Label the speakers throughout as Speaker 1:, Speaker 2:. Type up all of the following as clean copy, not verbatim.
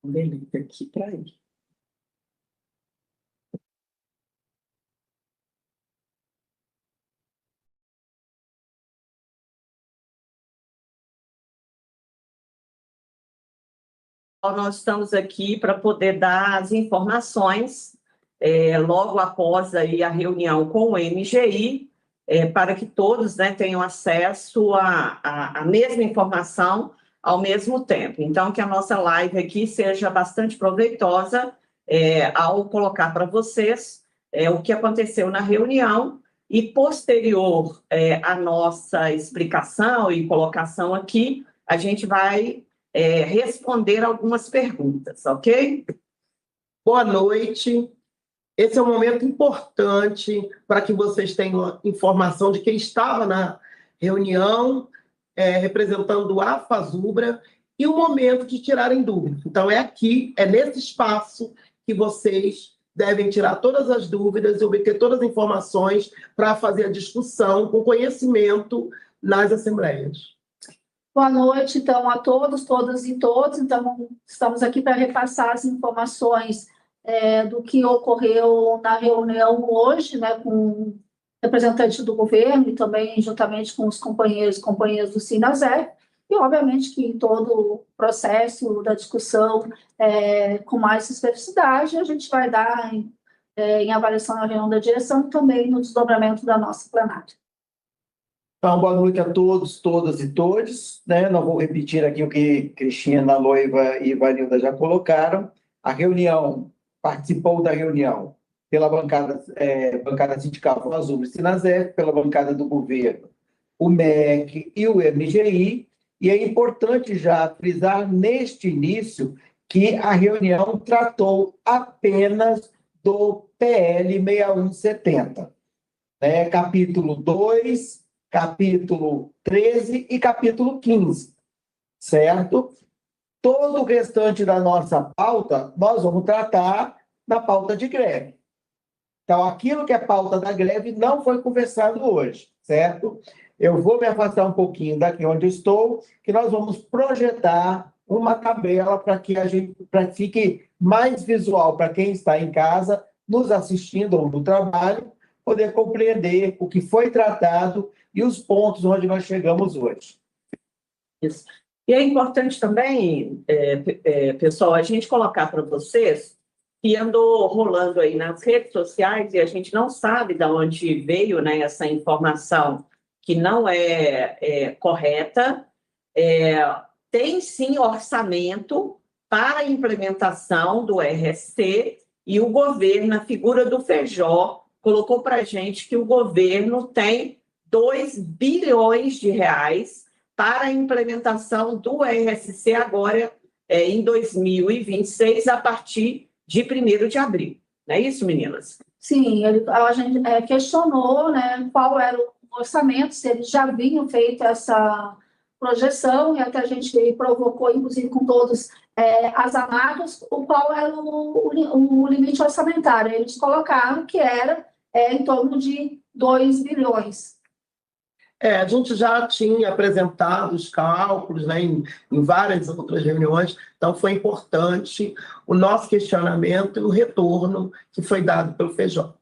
Speaker 1: Beleza, aqui para ir. Nós estamos aqui para poder dar as informações logo após aí a reunião com o MGI, para que todos, né, tenham acesso à mesma informação ao mesmo tempo. Então, que a nossa live aqui seja bastante proveitosa ao colocar para vocês o que aconteceu na reunião e, posterior à nossa explicação e colocação aqui, a gente vai responder algumas perguntas, ok?
Speaker 2: Boa noite. Esse é um momento importante para que vocês tenham informação de quem estava na reunião, representando a Fazubra, e o momento de tirarem dúvidas. Então, é aqui, é nesse espaço que vocês devem tirar todas as dúvidas e obter todas as informações para fazer a discussão com conhecimento nas assembleias.
Speaker 3: Boa noite, então, a todos, todas e todos. Então, estamos aqui para repassar as informações do que ocorreu na reunião hoje, né, com representantes do governo e também juntamente com os companheiros e companheiras do Sinasef, e, obviamente, que em todo o processo da discussão, com mais especificidade, a gente vai dar em avaliação na reunião da direção e também no desdobramento da nossa plenária.
Speaker 4: Então, boa noite a todos, todas e todos, né? Não vou repetir aqui o que Cristina, Loiva e Vanilda já colocaram. A reunião, participou da reunião pela bancada sindical Fazubra e Sinasef, pela bancada do governo, o MEC e o MGI, e é importante já frisar neste início que a reunião tratou apenas do PL 6170, né? Capítulo 2, capítulo 13 e capítulo 15, certo? Todo o restante da nossa pauta, nós vamos tratar na pauta de greve. Então, aquilo que é pauta da greve não foi conversado hoje, certo? Eu vou me afastar um pouquinho daqui onde estou, que nós vamos projetar uma tabela para que fique mais visual para quem está em casa, nos assistindo ou no trabalho, poder compreender o que foi tratado e os pontos onde nós chegamos hoje.
Speaker 1: Isso. E é importante também, pessoal, a gente colocar para vocês que andou rolando aí nas redes sociais e a gente não sabe de onde veio, né, essa informação que não é correta. Tem sim orçamento para a implementação do RST e o governo, a figura do Feijó, colocou para a gente que o governo tem 2 bilhões de reais para a implementação do RSC agora em 2026, a partir de 1º de abril. Não é isso, meninas?
Speaker 3: Sim, a gente questionou, né, qual era o orçamento, se eles já haviam feito essa projeção, e até a gente provocou, inclusive, com todos as amarras, qual era o limite orçamentário. Eles colocaram que era em torno de 2 bilhões.
Speaker 2: A gente já tinha apresentado os cálculos, né, em várias outras reuniões, então foi importante o nosso questionamento e o retorno que foi dado pelo Feijó.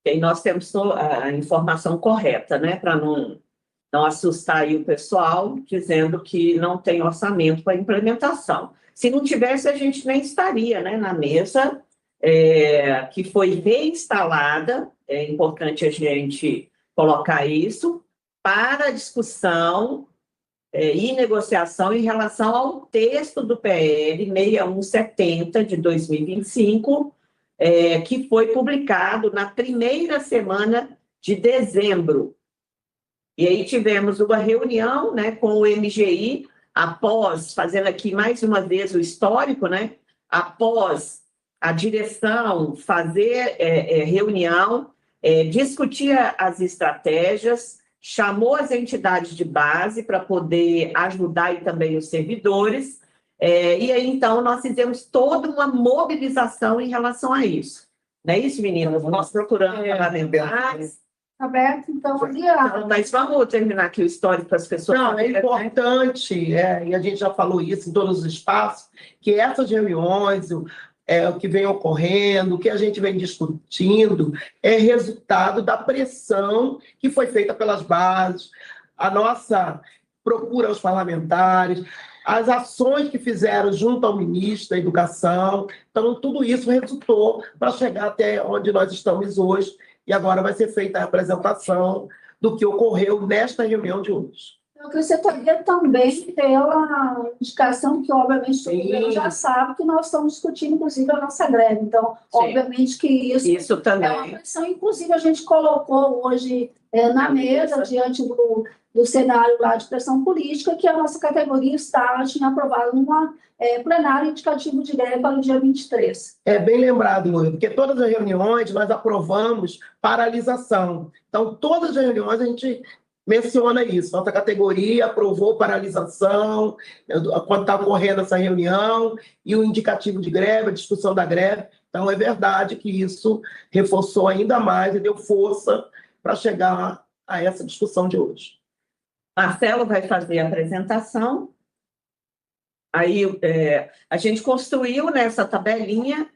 Speaker 1: E nós temos a informação correta, né, para não assustar aí o pessoal, dizendo que não tem orçamento para implementação. Se não tivesse, a gente nem estaria, né, na mesa, que foi reinstalada, é importante a gente colocar isso, para discussão e negociação em relação ao texto do PL 6170 de 2025, que foi publicado na primeira semana de dezembro. E aí tivemos uma reunião, né, com o MGI, após, fazendo aqui mais uma vez o histórico, né, após a direção fazer reunião, discutir as estratégias, chamou as entidades de base para poder ajudar e também os servidores, e aí, então, nós fizemos toda uma mobilização em relação a isso. Não é isso, meninas? Nós procuramos parlamentares.
Speaker 3: aberto, então,
Speaker 1: Então,
Speaker 3: aliado.
Speaker 1: mas vamos terminar aqui o histórico para as pessoas.
Speaker 2: Não, é
Speaker 1: saberem, né?
Speaker 2: importante, e a gente já falou isso em todos os espaços, que essas reuniões, o que vem ocorrendo, o que a gente vem discutindo, é resultado da pressão que foi feita pelas bases, a nossa procura aos parlamentares, as ações que fizeram junto ao ministro da Educação. Então, tudo isso resultou para chegar até onde nós estamos hoje, e agora vai ser feita a apresentação do que ocorreu nesta reunião de hoje.
Speaker 3: Eu acrescentaria também pela indicação que, obviamente, o
Speaker 2: Sim.
Speaker 3: governo já sabe que nós estamos discutindo, inclusive, a nossa greve. Então,
Speaker 1: Sim.
Speaker 3: obviamente que isso
Speaker 1: Isso
Speaker 3: é uma
Speaker 1: também.
Speaker 3: pressão. Inclusive, a gente colocou hoje na mesa, diante do cenário lá de pressão política, que a nossa categoria tinha aprovado numa plenária indicativo de greve para o dia 23.
Speaker 2: É bem lembrado, Luiz, porque todas as reuniões nós aprovamos paralisação. Então, todas as reuniões a gente menciona isso. Nossa categoria aprovou paralisação, quando está ocorrendo essa reunião, e o indicativo de greve, a discussão da greve. Então, é verdade que isso reforçou ainda mais e deu força para chegar a essa discussão de hoje.
Speaker 1: Marcelo vai fazer a apresentação. Aí a gente construiu nessa tabelinha,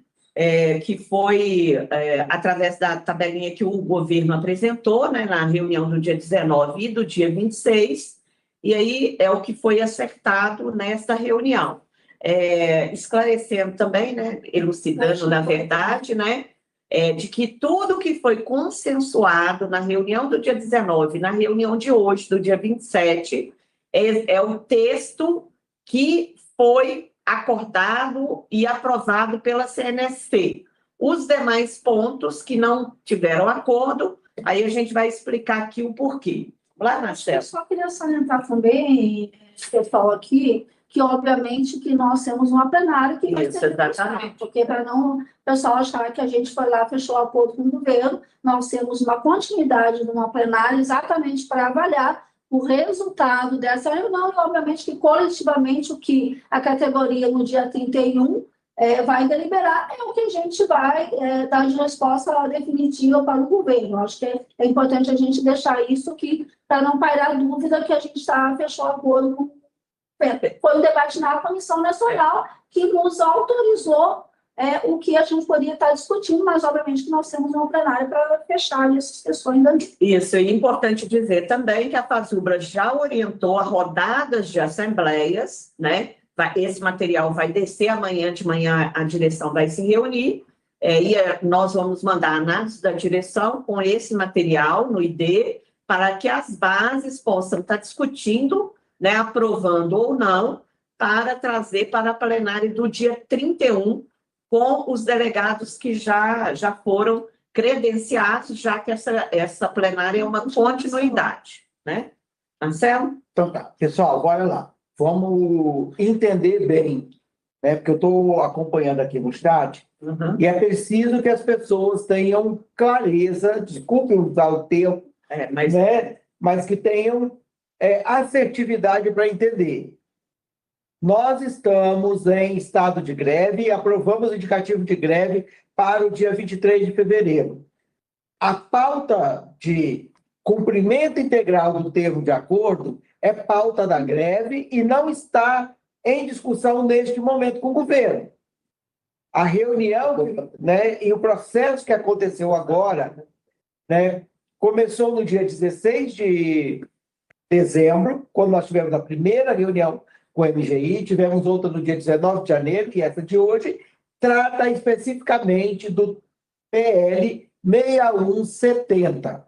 Speaker 1: que foi através da tabelinha que o governo apresentou, né, na reunião do dia 19 e do dia 26, e aí é o que foi acertado nesta reunião. Esclarecendo também, né, elucidando, na verdade, né, de que tudo que foi consensuado na reunião do dia 19, na reunião de hoje, do dia 27, é o texto que foi acordado e aprovado pela CNSP. Os demais pontos que não tiveram acordo, aí a gente vai explicar aqui o porquê. Lá, Marcelo.
Speaker 3: Eu só queria salientar também, que eu falo aqui, que obviamente que nós temos uma plenária que vai
Speaker 1: Isso,
Speaker 3: ser
Speaker 1: exatamente.
Speaker 3: porque para não o pessoal achar que a gente foi lá, fechou o acordo com o governo, nós temos uma continuidade de uma plenária exatamente para avaliar o resultado dessa reunião e, obviamente, que coletivamente o que a categoria no dia 31 vai deliberar é o que a gente vai dar de resposta definitiva para o governo. Acho que é importante a gente deixar isso aqui para não pairar dúvida que a gente fechou o acordo com o governo. Foi um debate na Comissão Nacional que nos autorizou o que a gente poderia estar discutindo, mas, obviamente, que nós temos uma plenária para fechar essas questões daqui.
Speaker 1: Isso, e é importante dizer também que a FASUBRA já orientou a rodadas de assembleias, né? Esse material vai descer amanhã de manhã, a direção vai se reunir, e nós vamos mandar a análise da direção com esse material no ID, para que as bases possam estar discutindo, né, aprovando ou não, para trazer para a plenária do dia 31, com os delegados que já foram credenciados, já que essa plenária é uma continuidade, né? Marcelo?
Speaker 4: Então tá, pessoal, bora lá. Vamos entender bem, né? Porque eu estou acompanhando aqui no chat, e é preciso que as pessoas tenham clareza, desculpe usar o termo, mas que tenham assertividade para entender. Nós estamos em estado de greve e aprovamos o indicativo de greve para o dia 23 de fevereiro. A pauta de cumprimento integral do termo de acordo é pauta da greve e não está em discussão neste momento com o governo. A reunião, né, e o processo que aconteceu agora, né, começou no dia 16 de dezembro, quando nós tivemos a primeira reunião com o MGI, tivemos outra no dia 19 de janeiro, que é essa de hoje, trata especificamente do PL 6170.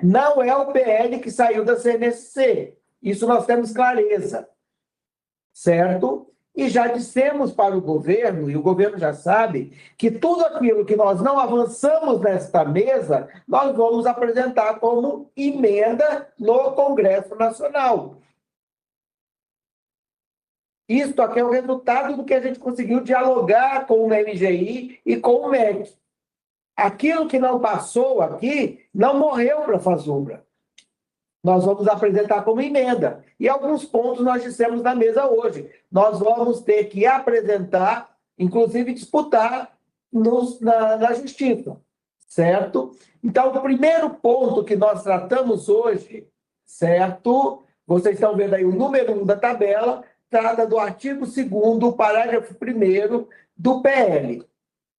Speaker 4: Não é o PL que saiu da CNSC, isso nós temos clareza, certo? E já dissemos para o governo, e o governo já sabe, que tudo aquilo que nós não avançamos nesta mesa, nós vamos apresentar como emenda no Congresso Nacional. Isto aqui é o resultado do que a gente conseguiu dialogar com o MGI e com o MEC. Aquilo que não passou aqui não morreu para a FASUBRA. Nós vamos apresentar como emenda. E alguns pontos nós dissemos na mesa hoje. Nós vamos ter que apresentar, inclusive disputar na justiça. certo? Então, o primeiro ponto que nós tratamos hoje, certo? Vocês estão vendo aí o número 1 da tabela, trata do artigo 2º, parágrafo 1º do PL.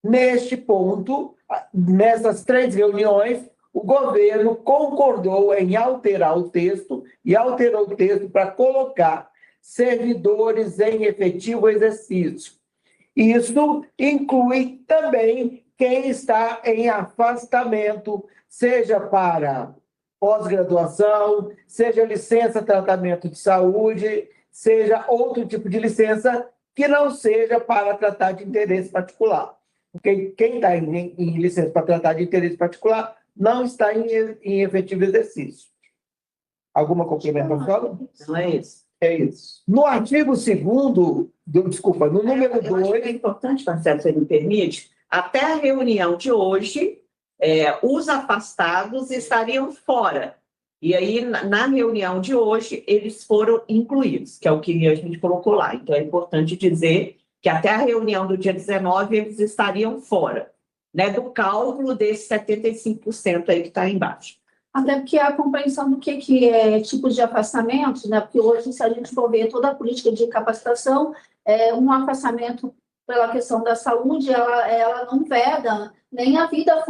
Speaker 4: Neste ponto, nessas 3 reuniões, o governo concordou em alterar o texto e alterou o texto para colocar servidores em efetivo exercício. Isso inclui também quem está em afastamento, seja para pós-graduação, seja licença tratamento de saúde, seja outro tipo de licença que não seja para tratar de interesse particular. Porque quem está em licença para tratar de interesse particular não está em efetivo exercício. Alguma complementação?
Speaker 1: Não é isso?
Speaker 4: É isso. No artigo 2º, desculpa, no número
Speaker 1: Eu acho
Speaker 4: 2...
Speaker 1: que é importante, Marcelo, se me permite, até a reunião de hoje, os afastados estariam fora. E aí, na reunião de hoje, eles foram incluídos, que é o que a gente colocou lá. Então, é importante dizer que até a reunião do dia 19, eles estariam fora, né, do cálculo desses 75% aí que está embaixo.
Speaker 3: Até porque a compreensão do que é tipos de afastamento, né? Porque hoje, se a gente for ver toda a política de capacitação, um afastamento pela questão da saúde, ela não veda nem a vida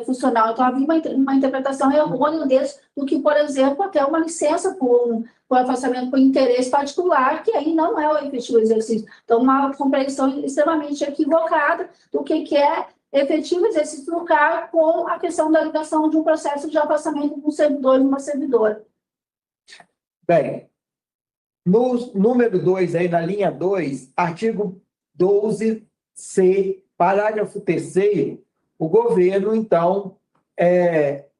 Speaker 3: funcional. Então, havia uma interpretação errônea desse, do que, por exemplo, até uma licença por afastamento por interesse particular, que aí não é o efetivo exercício. Então, uma compreensão extremamente equivocada do que é efetivo exercício no cargo com a questão da ligação de um processo de afastamento de um servidor e uma servidora.
Speaker 4: Bem, no número 2, aí na linha 2, artigo 12C, parágrafo 3º, o governo, então,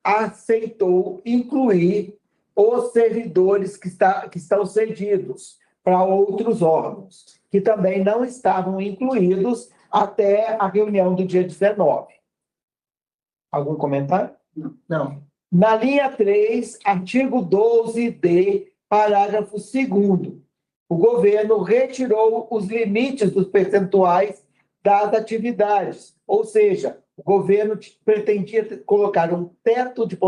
Speaker 4: aceitou incluir os servidores que estão cedidos para outros órgãos, que também não estavam incluídos até a reunião do dia 19. Algum comentário?
Speaker 2: Não.
Speaker 4: Na linha 3, artigo 12D, parágrafo 2º, o governo retirou os limites dos percentuais das atividades, ou seja, o governo pretendia colocar um teto de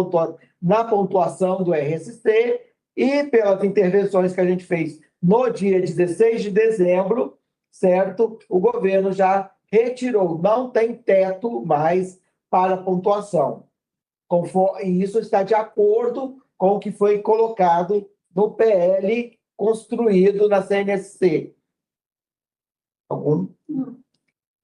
Speaker 4: na pontuação do RSC e, pelas intervenções que a gente fez no dia 16 de dezembro, certo? O governo já retirou, não tem teto mais para pontuação. E isso está de acordo com o que foi colocado no PL construído na CNSC. Algum?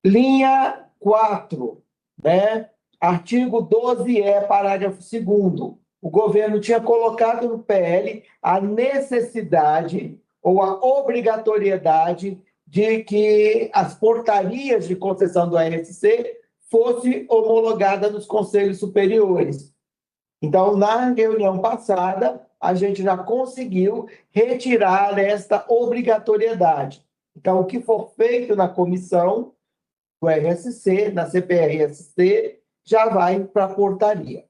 Speaker 4: Linha 4, né? Artigo 12E, parágrafo 2º. O governo tinha colocado no PL a necessidade ou a obrigatoriedade de que as portarias de concessão do RSC fosse homologada nos conselhos superiores. Então, na reunião passada, a gente já conseguiu retirar esta obrigatoriedade. Então, o que for feito na comissão do RSC, na CPRSC, já vai para a portaria.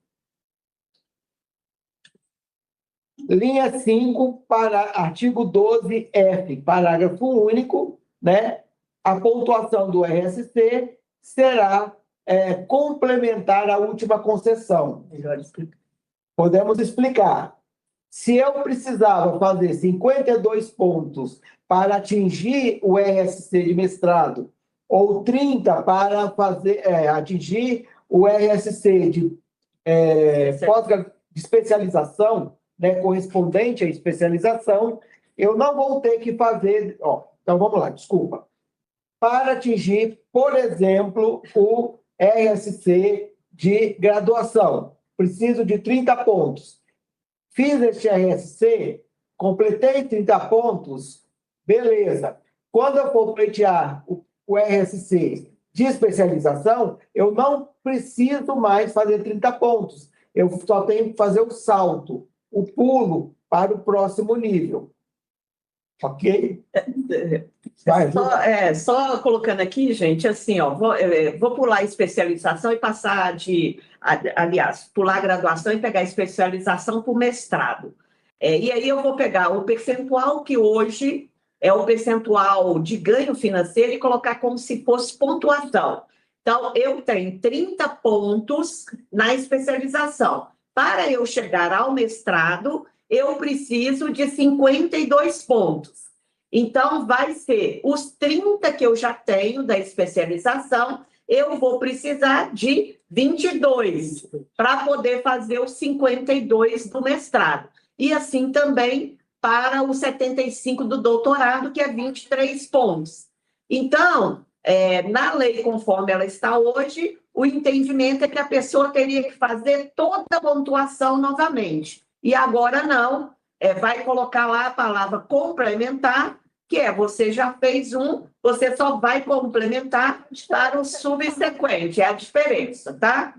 Speaker 4: Linha 5, para artigo 12F, parágrafo único, né? A pontuação do RSC será complementar à última concessão. Podemos explicar. Se eu precisava fazer 52 pontos para atingir o RSC de mestrado, ou 30 para atingir o RSC de especialização, né, correspondente à especialização, eu não vou ter que fazer... então, vamos lá, desculpa. Para atingir, por exemplo, o RSC de graduação, preciso de 30 pontos. Fiz este RSC, completei 30 pontos, beleza. Quando eu for pleitear o RSC de especialização, eu não preciso mais fazer 30 pontos. Eu só tenho que fazer o salto, o pulo para o próximo nível. Ok?
Speaker 1: Só colocando aqui, gente, assim, vou pular a especialização e passar pular a graduação e pegar a especialização para o mestrado. E aí eu vou pegar o percentual que hoje é o percentual de ganho financeiro e colocar como se fosse pontuação. Então, eu tenho 30 pontos na especialização. Para eu chegar ao mestrado, eu preciso de 52 pontos. Então, vai ser os 30 que eu já tenho da especialização, eu vou precisar de 22 para poder fazer os 52 do mestrado. E assim também para os 75 do doutorado, que é 23 pontos. Então, na lei conforme ela está hoje, o entendimento é que a pessoa teria que fazer toda a pontuação novamente. E agora não, vai colocar lá a palavra complementar, que você já fez um, você só vai complementar para o subsequente, é a diferença, tá?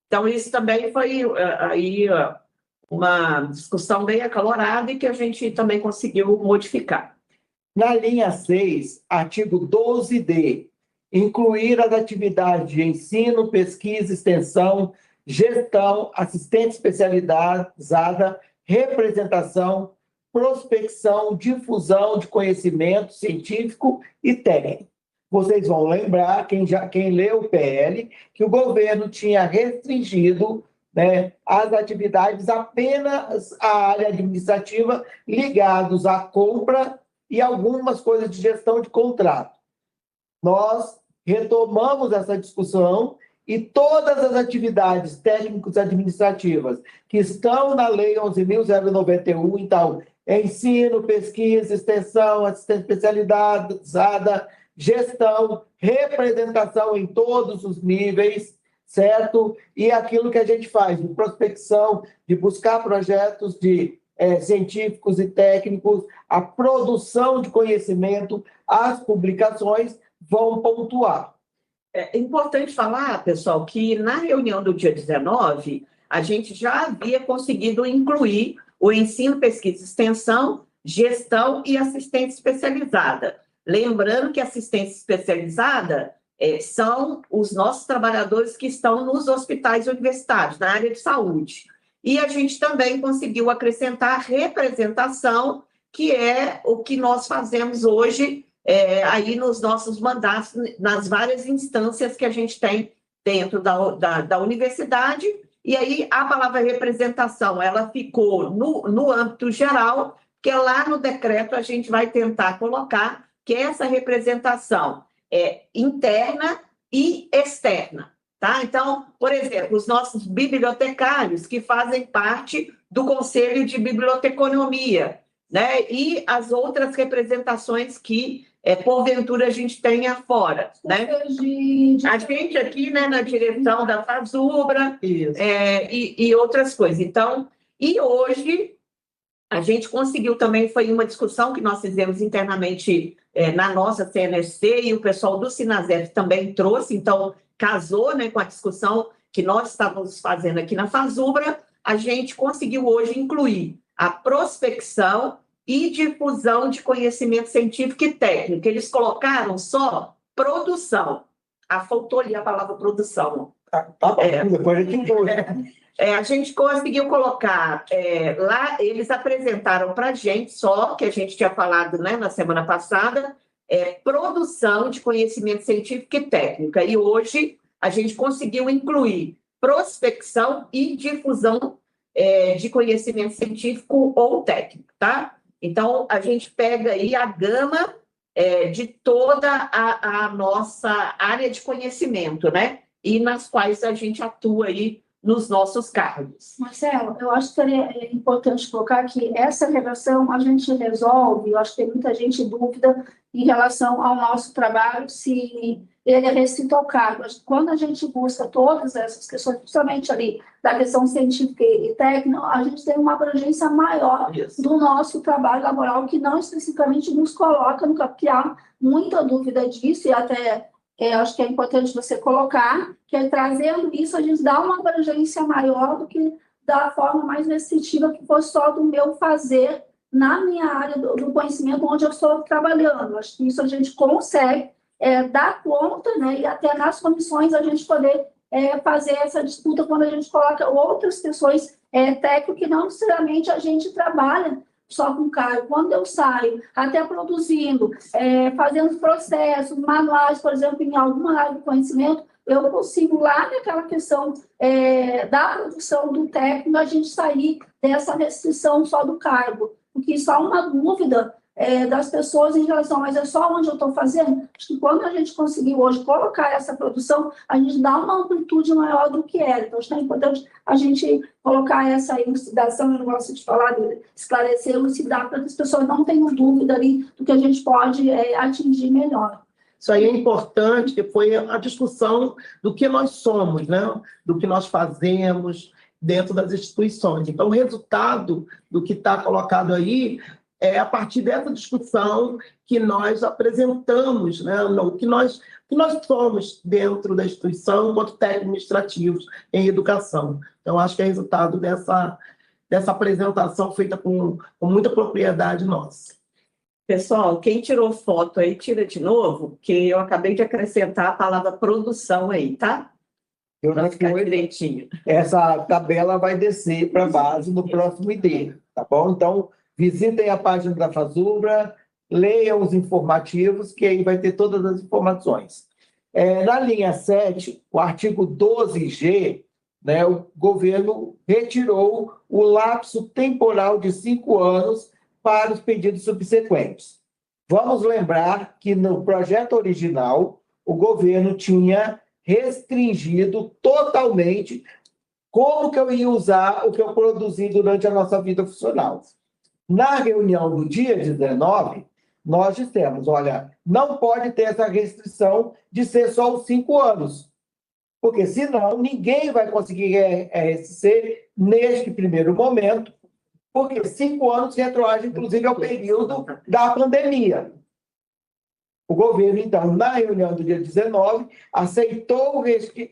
Speaker 1: Então, isso também foi aí uma discussão bem acalorada e que a gente também conseguiu modificar.
Speaker 4: Na linha 6, artigo 12D, incluir as atividades de ensino, pesquisa, extensão, gestão, assistente especializada, representação, prospecção, difusão de conhecimento científico e técnico. Vocês vão lembrar, quem leu o PL, que o governo tinha restringido, né, as atividades apenas à área administrativa ligados à compra e algumas coisas de gestão de contrato. Nós retomamos essa discussão e todas as atividades técnicas administrativas que estão na Lei 11.091, então, ensino, pesquisa, extensão, assistência especializada, gestão, representação em todos os níveis, certo? E aquilo que a gente faz de prospecção, de buscar projetos científicos e técnicos, a produção de conhecimento, as publicações vão pontuar.
Speaker 1: É importante falar, pessoal, que na reunião do dia 19, a gente já havia conseguido incluir o ensino, pesquisa e extensão, gestão e assistência especializada. Lembrando que assistência especializada são os nossos trabalhadores que estão nos hospitais universitários, na área de saúde. E a gente também conseguiu acrescentar representação, que é o que nós fazemos hoje aí nos nossos mandatos, nas várias instâncias que a gente tem dentro da universidade. E aí a palavra representação, ela ficou no âmbito geral, que lá no decreto a gente vai tentar colocar que essa representação é interna e externa. Tá? Então, por exemplo, os nossos bibliotecários que fazem parte do Conselho de Biblioteconomia, né? E as outras representações que, porventura, a gente tenha fora. Né? A gente aqui, né, na direção da FASUBRA e outras coisas. Então, e hoje a gente conseguiu também, foi uma discussão que nós fizemos internamente na nossa CNSC e o pessoal do Sinasef também trouxe, então casou, né, com a discussão que nós estávamos fazendo aqui na FASUBRA, a gente conseguiu hoje incluir a prospecção e difusão de conhecimento científico e técnico. Eles colocaram só produção. Faltou ali a palavra produção.
Speaker 4: Tá bom, depois a gente inclui.
Speaker 1: A gente conseguiu colocar, lá eles apresentaram para a gente só, que a gente tinha falado, né, na semana passada, produção de conhecimento científico e técnica. E hoje a gente conseguiu incluir prospecção e difusão de conhecimento científico ou técnico, tá? Então, a gente pega aí a gama de toda a nossa área de conhecimento, né? E nas quais a gente atua aí nos nossos cargos.
Speaker 3: Marcelo, eu acho que seria importante colocar que essa relação a gente resolve, eu acho que tem muita gente em dúvida em relação ao nosso trabalho, se ele é restrito ao cargo. Quando a gente busca todas essas questões, principalmente ali da questão científica e técnica, a gente tem uma abrangência maior do nosso trabalho laboral, que não especificamente nos coloca no campo, que há muita dúvida disso, e até acho que é importante você colocar, que trazendo isso, a gente dá uma abrangência maior do que da forma mais restritiva, que for só do meu fazer na minha área do conhecimento, onde eu estou trabalhando. Acho que isso a gente consegue dar conta, né, e até nas comissões a gente poder fazer essa disputa quando a gente coloca outras questões técnicas que não necessariamente a gente trabalha só com cargo. Quando eu saio, até produzindo, fazendo processos, manuais, por exemplo, em alguma área do conhecimento, eu consigo lá naquela questão da produção do técnico, a gente sair dessa restrição só do cargo. Porque isso há uma dúvida das pessoas em relação, mas é só onde eu estou fazendo? Acho que quando a gente conseguiu hoje colocar essa produção, a gente dá uma amplitude maior do que era. Então, acho que é importante a gente colocar essa elucidação, eu gosto de falar, esclarecer, elucidar, para que as pessoas não tenham dúvida ali do que a gente pode atingir melhor.
Speaker 2: Isso aí é importante, que foi a discussão do que nós somos, né? Do que nós fazemos dentro das instituições. Então, o resultado do que está colocado aí é a partir dessa discussão que nós apresentamos, né? O que nós somos dentro da instituição enquanto técnicos administrativos em educação. Então, acho que é resultado dessa apresentação feita com muita propriedade nossa.
Speaker 1: Pessoal, quem tirou foto aí, tira de novo, que eu acabei de acrescentar a palavra produção aí, tá?
Speaker 4: Eu
Speaker 1: Para
Speaker 4: não
Speaker 1: ficar
Speaker 4: fui.
Speaker 1: direitinho.
Speaker 4: Essa tabela vai descer para a base no próximo ID, tá bom? Então, visitem a página da FASUBRA, leiam os informativos, que aí vai ter todas as informações. Na linha 7, o artigo 12G, né, o governo retirou o lapso temporal de 5 anos para os pedidos subsequentes. Vamos lembrar que no projeto original, o governo tinha restringido totalmente como que eu ia usar o que eu produzi durante a nossa vida funcional. Na reunião do dia 19, nós dissemos, olha, não pode ter essa restrição de ser só os 5 anos, porque senão ninguém vai conseguir RSC neste primeiro momento, porque 5 anos retroage, inclusive, ao período da pandemia. O governo, então, na reunião do dia 19, aceitou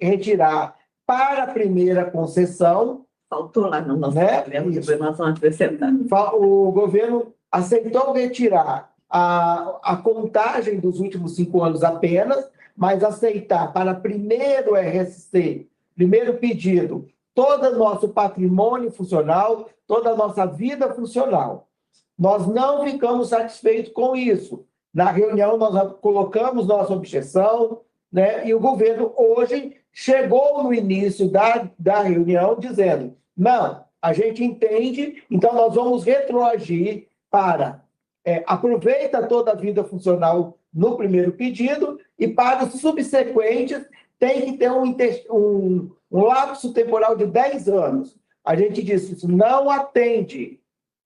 Speaker 4: retirar para a primeira concessão.
Speaker 1: Faltou lá no nosso programa, depois nós vamos acrescentar.
Speaker 4: O governo aceitou retirar a contagem dos últimos 5 anos apenas, mas aceitar para primeiro RSC, primeiro pedido, todo o nosso patrimônio funcional, toda a nossa vida funcional. Nós não ficamos satisfeitos com isso. Na reunião, nós colocamos nossa objeção, né? E o governo hoje chegou no início da reunião dizendo, não, a gente entende, então nós vamos retroagir para aproveita toda a vida funcional no primeiro pedido e para os subsequentes tem que ter um lapso temporal de 10 anos. A gente disse, isso não atende,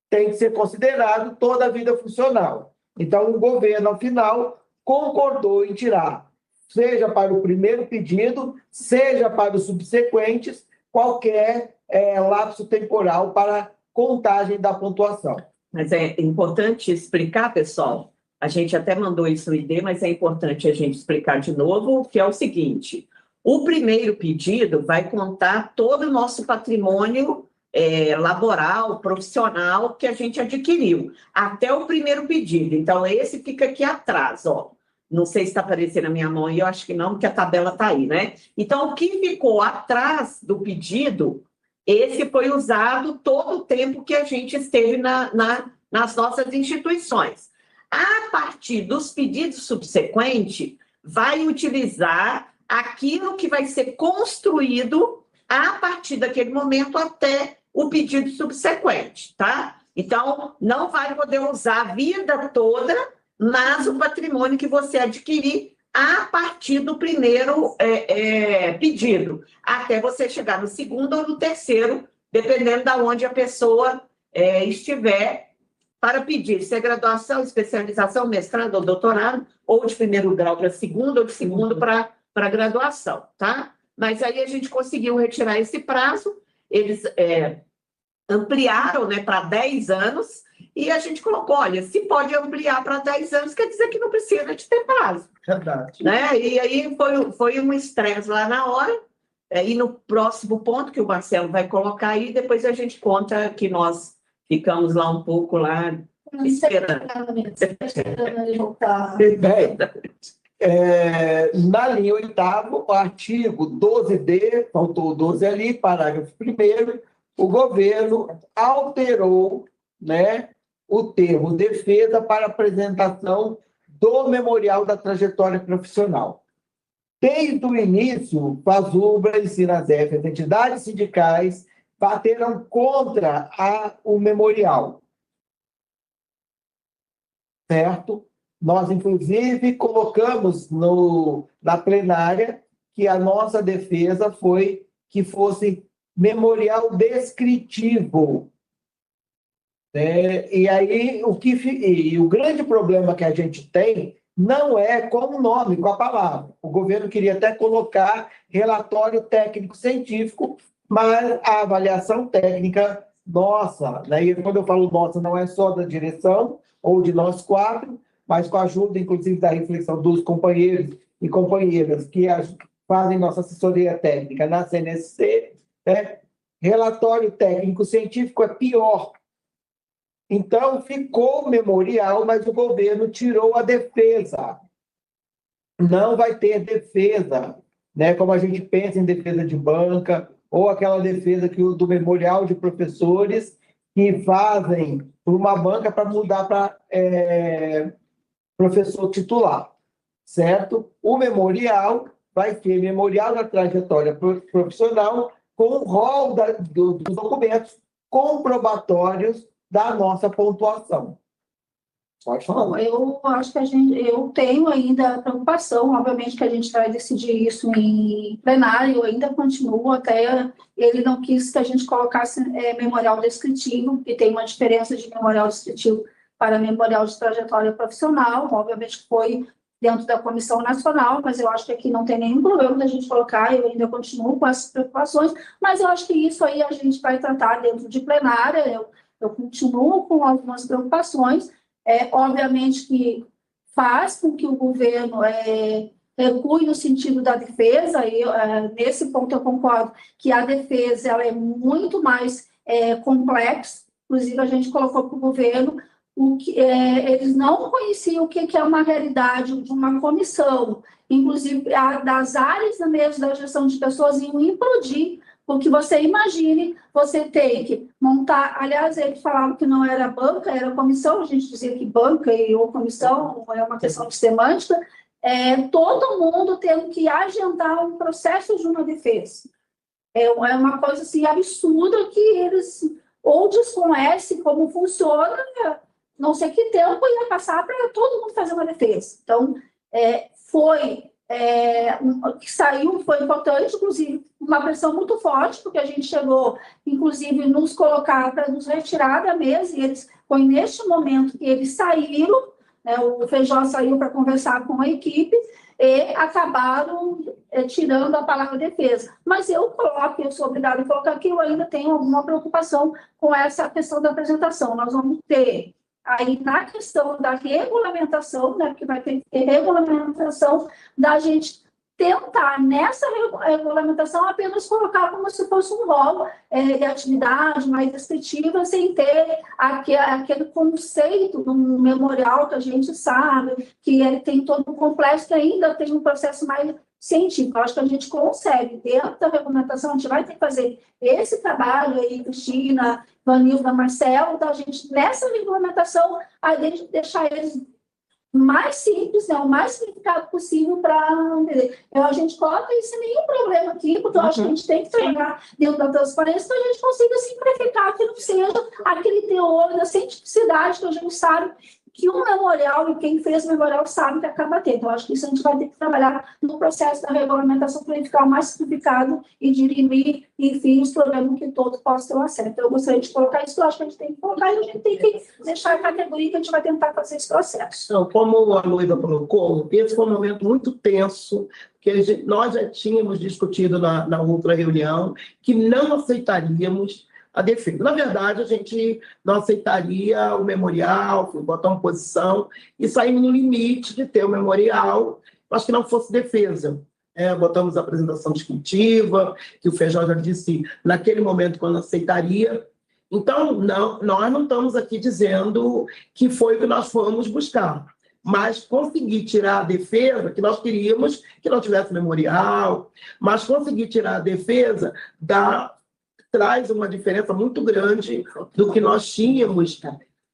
Speaker 4: tem que ser considerado toda a vida funcional. Então, o governo, ao final, concordou em tirar, seja para o primeiro pedido, seja para os subsequentes, qualquer lapso temporal para contagem da pontuação.
Speaker 1: Mas é importante explicar, pessoal, a gente até mandou isso no ID, mas é importante a gente explicar de novo, que é o seguinte, o primeiro pedido vai contar todo o nosso patrimônio laboral, profissional que a gente adquiriu, até o primeiro pedido. Então, esse fica aqui atrás, ó. Não sei se está aparecendo na minha mão, e eu acho que não, porque a tabela está aí, né? Então, o que ficou atrás do pedido, esse foi usado todo o tempo que a gente esteve nas nossas instituições. A partir dos pedidos subsequentes, vai utilizar aquilo que vai ser construído a partir daquele momento até o pedido subsequente, tá? Então, não vai poder usar a vida toda, mas o patrimônio que você adquirir a partir do primeiro pedido, até você chegar no segundo ou no terceiro, dependendo de onde a pessoa estiver para pedir, se é graduação, especialização, mestrado ou doutorado, ou de primeiro grau para segundo, ou de segundo para graduação, tá? Mas aí a gente conseguiu retirar esse prazo, eles ampliaram, né, para 10 anos, e a gente colocou, olha, se pode ampliar para 10 anos, quer dizer que não precisa de ter prazo.
Speaker 2: Verdade.
Speaker 1: Né? E aí foi um estresse lá na hora, e no próximo ponto que o Marcelo vai colocar aí, depois a gente conta que nós ficamos lá um pouco lá esperando.
Speaker 4: Bem, na linha 8º, o artigo 12D, faltou o 12 ali, parágrafo 1º, o governo alterou, né, o termo defesa para apresentação do memorial da trajetória profissional. Desde o início, FASUBRA e SINASEF, as entidades sindicais, bateram contra o memorial. Certo? Nós, inclusive, colocamos na plenária que a nossa defesa foi que fosse memorial descritivo. E aí, o grande problema que a gente tem não é com o nome, com a palavra. O governo queria até colocar relatório técnico-científico, mas a avaliação técnica nossa, né? E quando eu falo nossa, não é só da direção ou de nós quatro, mas com a ajuda, inclusive, da reflexão dos companheiros e companheiras que fazem nossa assessoria técnica na CNSC, né? Relatório técnico-científico é pior. Então, ficou memorial, mas o governo tirou a defesa. Não vai ter defesa, né? Como a gente pensa em defesa de banca, ou aquela defesa do memorial de professores que fazem por uma banca para mudar para professor titular, certo? O memorial vai ser memorial da trajetória profissional com o rol dos documentos comprobatórios da nossa pontuação. Pode falar.
Speaker 3: Bom, eu acho que eu tenho ainda preocupação, obviamente que a gente vai decidir isso em plenário, eu ainda continuo, até ele não quis que a gente colocasse memorial descritivo, porque tem uma diferença de memorial descritivo para memorial de trajetória profissional, obviamente que foi dentro da Comissão Nacional, mas eu acho que aqui não tem nenhum problema da gente colocar, eu ainda continuo com essas preocupações, mas eu acho que isso aí a gente vai tratar dentro de plenária, eu continuo com algumas preocupações, obviamente que faz com que o governo recue no sentido da defesa, e nesse ponto eu concordo que a defesa ela é muito mais complexa, inclusive a gente colocou para o governo eles não conheciam o que é uma realidade de uma comissão, inclusive das áreas mesmo da gestão de pessoas iam implodir, porque você imagine, você tem que montar, aliás, eles falavam que não era banca, era comissão, a gente dizia que banca ou comissão é uma questão de semântica, todo mundo tendo que agendar um processo de uma defesa. É uma coisa assim, absurda que eles ou desconhecem como funciona, não sei que tempo ia passar para todo mundo fazer uma defesa. Então, o que saiu foi importante, inclusive, uma pressão muito forte, porque a gente chegou, inclusive, nos colocar para nos retirar da mesa, e foi neste momento que eles saíram, né, o Feijó saiu para conversar com a equipe, e acabaram tirando a palavra defesa. Mas eu sou obrigada a colocar que eu ainda tenho alguma preocupação com essa questão da apresentação. Nós vamos ter aí na questão da regulamentação, né, que vai ter que ter regulamentação, da gente tentar, nessa regulamentação, apenas colocar como se fosse um rol de atividade mais descritiva, sem ter aquele conceito do memorial que a gente sabe, que ele tem todo um complexo, que ainda tem um processo mais científico. Eu acho que a gente consegue, dentro da regulamentação, a gente vai ter que fazer esse trabalho aí, Cristina, Vanilda, Marcelo, da gente, nessa regulamentação, a gente deixar eles mais simples, né, o mais simplificado possível para entender. A gente coloca isso sem nenhum problema aqui, porque eu acho que a gente tem que trabalhar dentro da transparência para a gente consiga simplificar, que não seja aquele teor da cientificidade que a gente sabe que um memorial, e quem fez o memorial sabe que acaba tendo. Então, acho que isso a gente vai ter que trabalhar no processo da regulamentação para ele ficar o mais simplificado e dirimir, enfim, os problemas que todos possam ter acesso. Então, eu gostaria de colocar isso, eu acho que a gente tem que colocar e a gente tem que deixar a categoria que a gente vai tentar fazer esse processo.
Speaker 2: Então, como a Luísa colocou, esse foi um momento muito tenso, que nós já tínhamos discutido na outra reunião, que não aceitaríamos a defesa. Na verdade, a gente não aceitaria o memorial, botar uma posição e saímos no limite de ter o memorial, acho que não fosse defesa. Botamos a apresentação descritiva, que o Feijó já disse naquele momento quando aceitaria. Então, nós não estamos aqui dizendo que foi o que nós fomos buscar, mas conseguir tirar a defesa, que nós queríamos que não tivesse memorial, mas conseguir tirar a defesa traz uma diferença muito grande do que nós tínhamos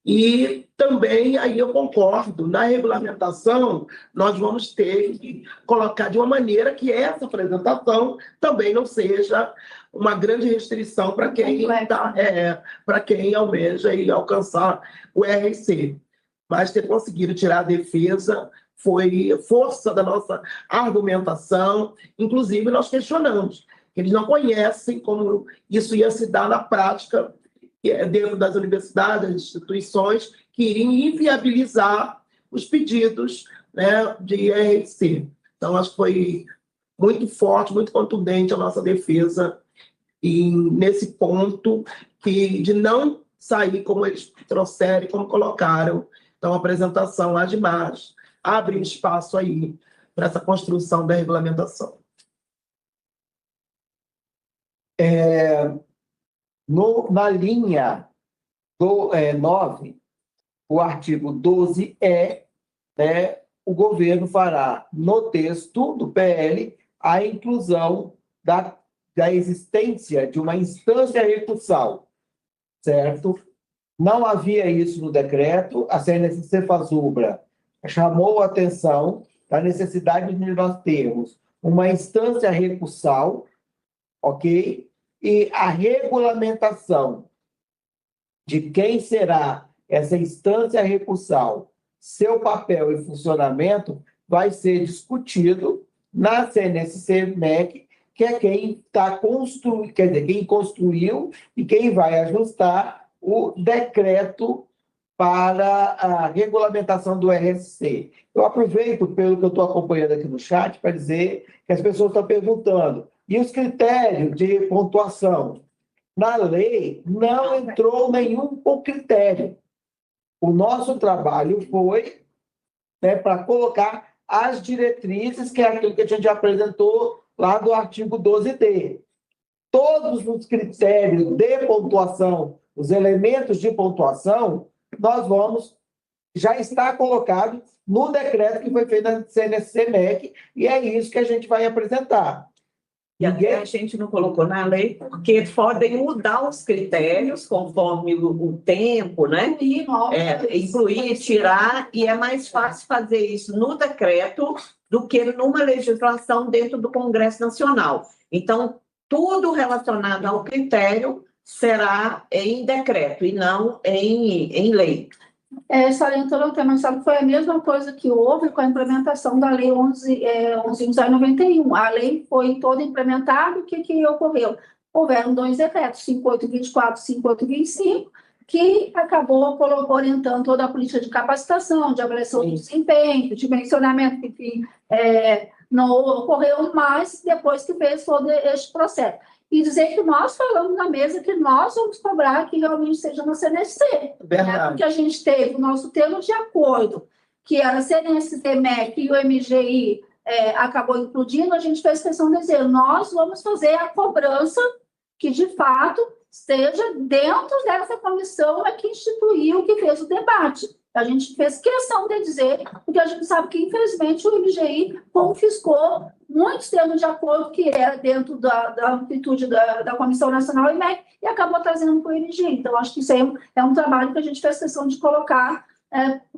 Speaker 2: E também, aí eu concordo, na regulamentação, nós vamos ter que colocar de uma maneira que essa apresentação também não seja uma grande restrição para quem, para quem almeja e alcançar o RC. Mas ter conseguido tirar a defesa foi força da nossa argumentação. Inclusive, nós questionamos. Eles não conhecem como isso ia se dar na prática dentro das universidades, das instituições, que iriam inviabilizar os pedidos, né, de IRC. Então, acho que foi muito forte, muito contundente a nossa defesa nesse ponto de não sair como eles trouxeram, como colocaram. Então, a apresentação lá de março abre espaço aí para essa construção da regulamentação.
Speaker 4: Na linha 9, o artigo 12E, né, o governo fará, no texto do PL, a inclusão da existência de uma instância recursal, certo? Não havia isso no decreto, a CNCC-FASUBRA chamou a atenção da necessidade de nós termos uma instância recursal, ok? E a regulamentação de quem será essa instância recursal, seu papel e funcionamento, vai ser discutido na CNSC-MEC, que é quem está construindo, quer dizer, quem construiu e quem vai ajustar o decreto para a regulamentação do RSC. Eu aproveito, pelo que eu estou acompanhando aqui no chat, para dizer que as pessoas estão perguntando, e os critérios de pontuação? Na lei, não entrou nenhum critério. O nosso trabalho foi, né, para colocar as diretrizes, que é aquilo que a gente apresentou lá do artigo 12D. Todos os critérios de pontuação, os elementos de pontuação, já está colocado no decreto que foi feito na CNSC-MEC, e é isso que a gente vai apresentar.
Speaker 1: E até a gente não colocou na lei, porque podem mudar os critérios conforme o tempo, né? Incluir, tirar, e é mais fácil fazer isso no decreto do que numa legislação dentro do Congresso Nacional. Então, tudo relacionado ao critério será em decreto e não em lei.
Speaker 3: Salientando o tema, sabe, foi a mesma coisa que houve com a implementação da Lei 11.91. A lei foi toda implementada, o que ocorreu? Houveram 2 decretos, 5824 e 5825, que acabou orientando toda a política de capacitação, de avaliação do desempenho, de dimensionamento, enfim, não ocorreu mais depois que fez todo este processo. E dizer que nós falamos na mesa que nós vamos cobrar que realmente seja na CNSC. Né? Porque a gente teve o nosso termo de acordo, que era a CNSC-MEC e o MGI acabou incluindo, a gente fez questão de dizer, nós vamos fazer a cobrança que, de fato, esteja dentro dessa comissão que instituiu, que fez o debate. A gente fez questão de dizer, porque a gente sabe que, infelizmente, o MGI confiscou muitos termos de acordo que era dentro da amplitude da Comissão Nacional e MEC e acabou trazendo para o MGI. Então, acho que isso aí é um trabalho que a gente fez questão de colocar,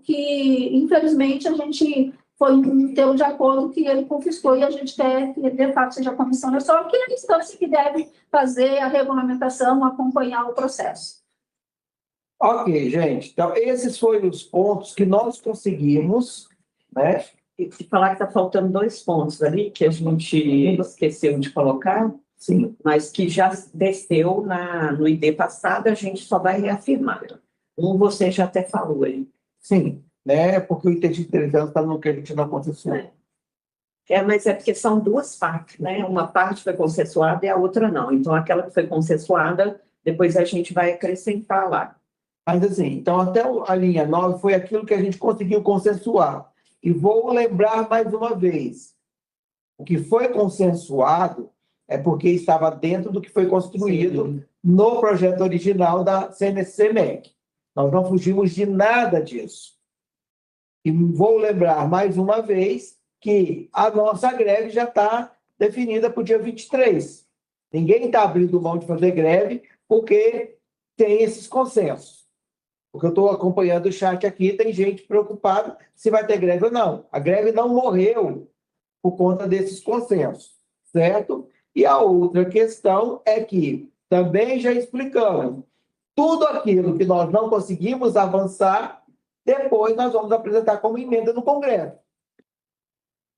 Speaker 3: que, infelizmente, a gente foi um termo de acordo que ele confiscou e a gente quer que, de fato, seja a Comissão Nacional, que é a instância que deve fazer a regulamentação, acompanhar o processo.
Speaker 4: Ok, gente. Então, esses foram os pontos que nós conseguimos, né?
Speaker 1: E falar que está faltando 2 pontos ali, que a gente esqueceu de colocar, sim, mas que já desceu no ID passado, a gente só vai reafirmar. Você já até falou aí.
Speaker 4: Sim, né? Porque o entendido de 3 anos está no que a gente não aconteceu.
Speaker 1: Mas é porque são 2 partes, né? Uma parte foi consensuada e a outra não. Então, aquela que foi consensuada, depois a gente vai acrescentar lá.
Speaker 4: Mas assim, então até a linha 9 foi aquilo que a gente conseguiu consensuar. E vou lembrar mais uma vez, o que foi consensuado é porque estava dentro do que foi construído no projeto original da CNSC-MEC. Nós não fugimos de nada disso. E vou lembrar mais uma vez que a nossa greve já está definida para o dia 23. Ninguém está abrindo mão de fazer greve porque tem esses consensos. Porque eu estou acompanhando o chat aqui, tem gente preocupada se vai ter greve ou não. A greve não morreu por conta desses consensos, certo? E a outra questão é que, também já explicamos, tudo aquilo que nós não conseguimos avançar, depois nós vamos apresentar como emenda no Congresso.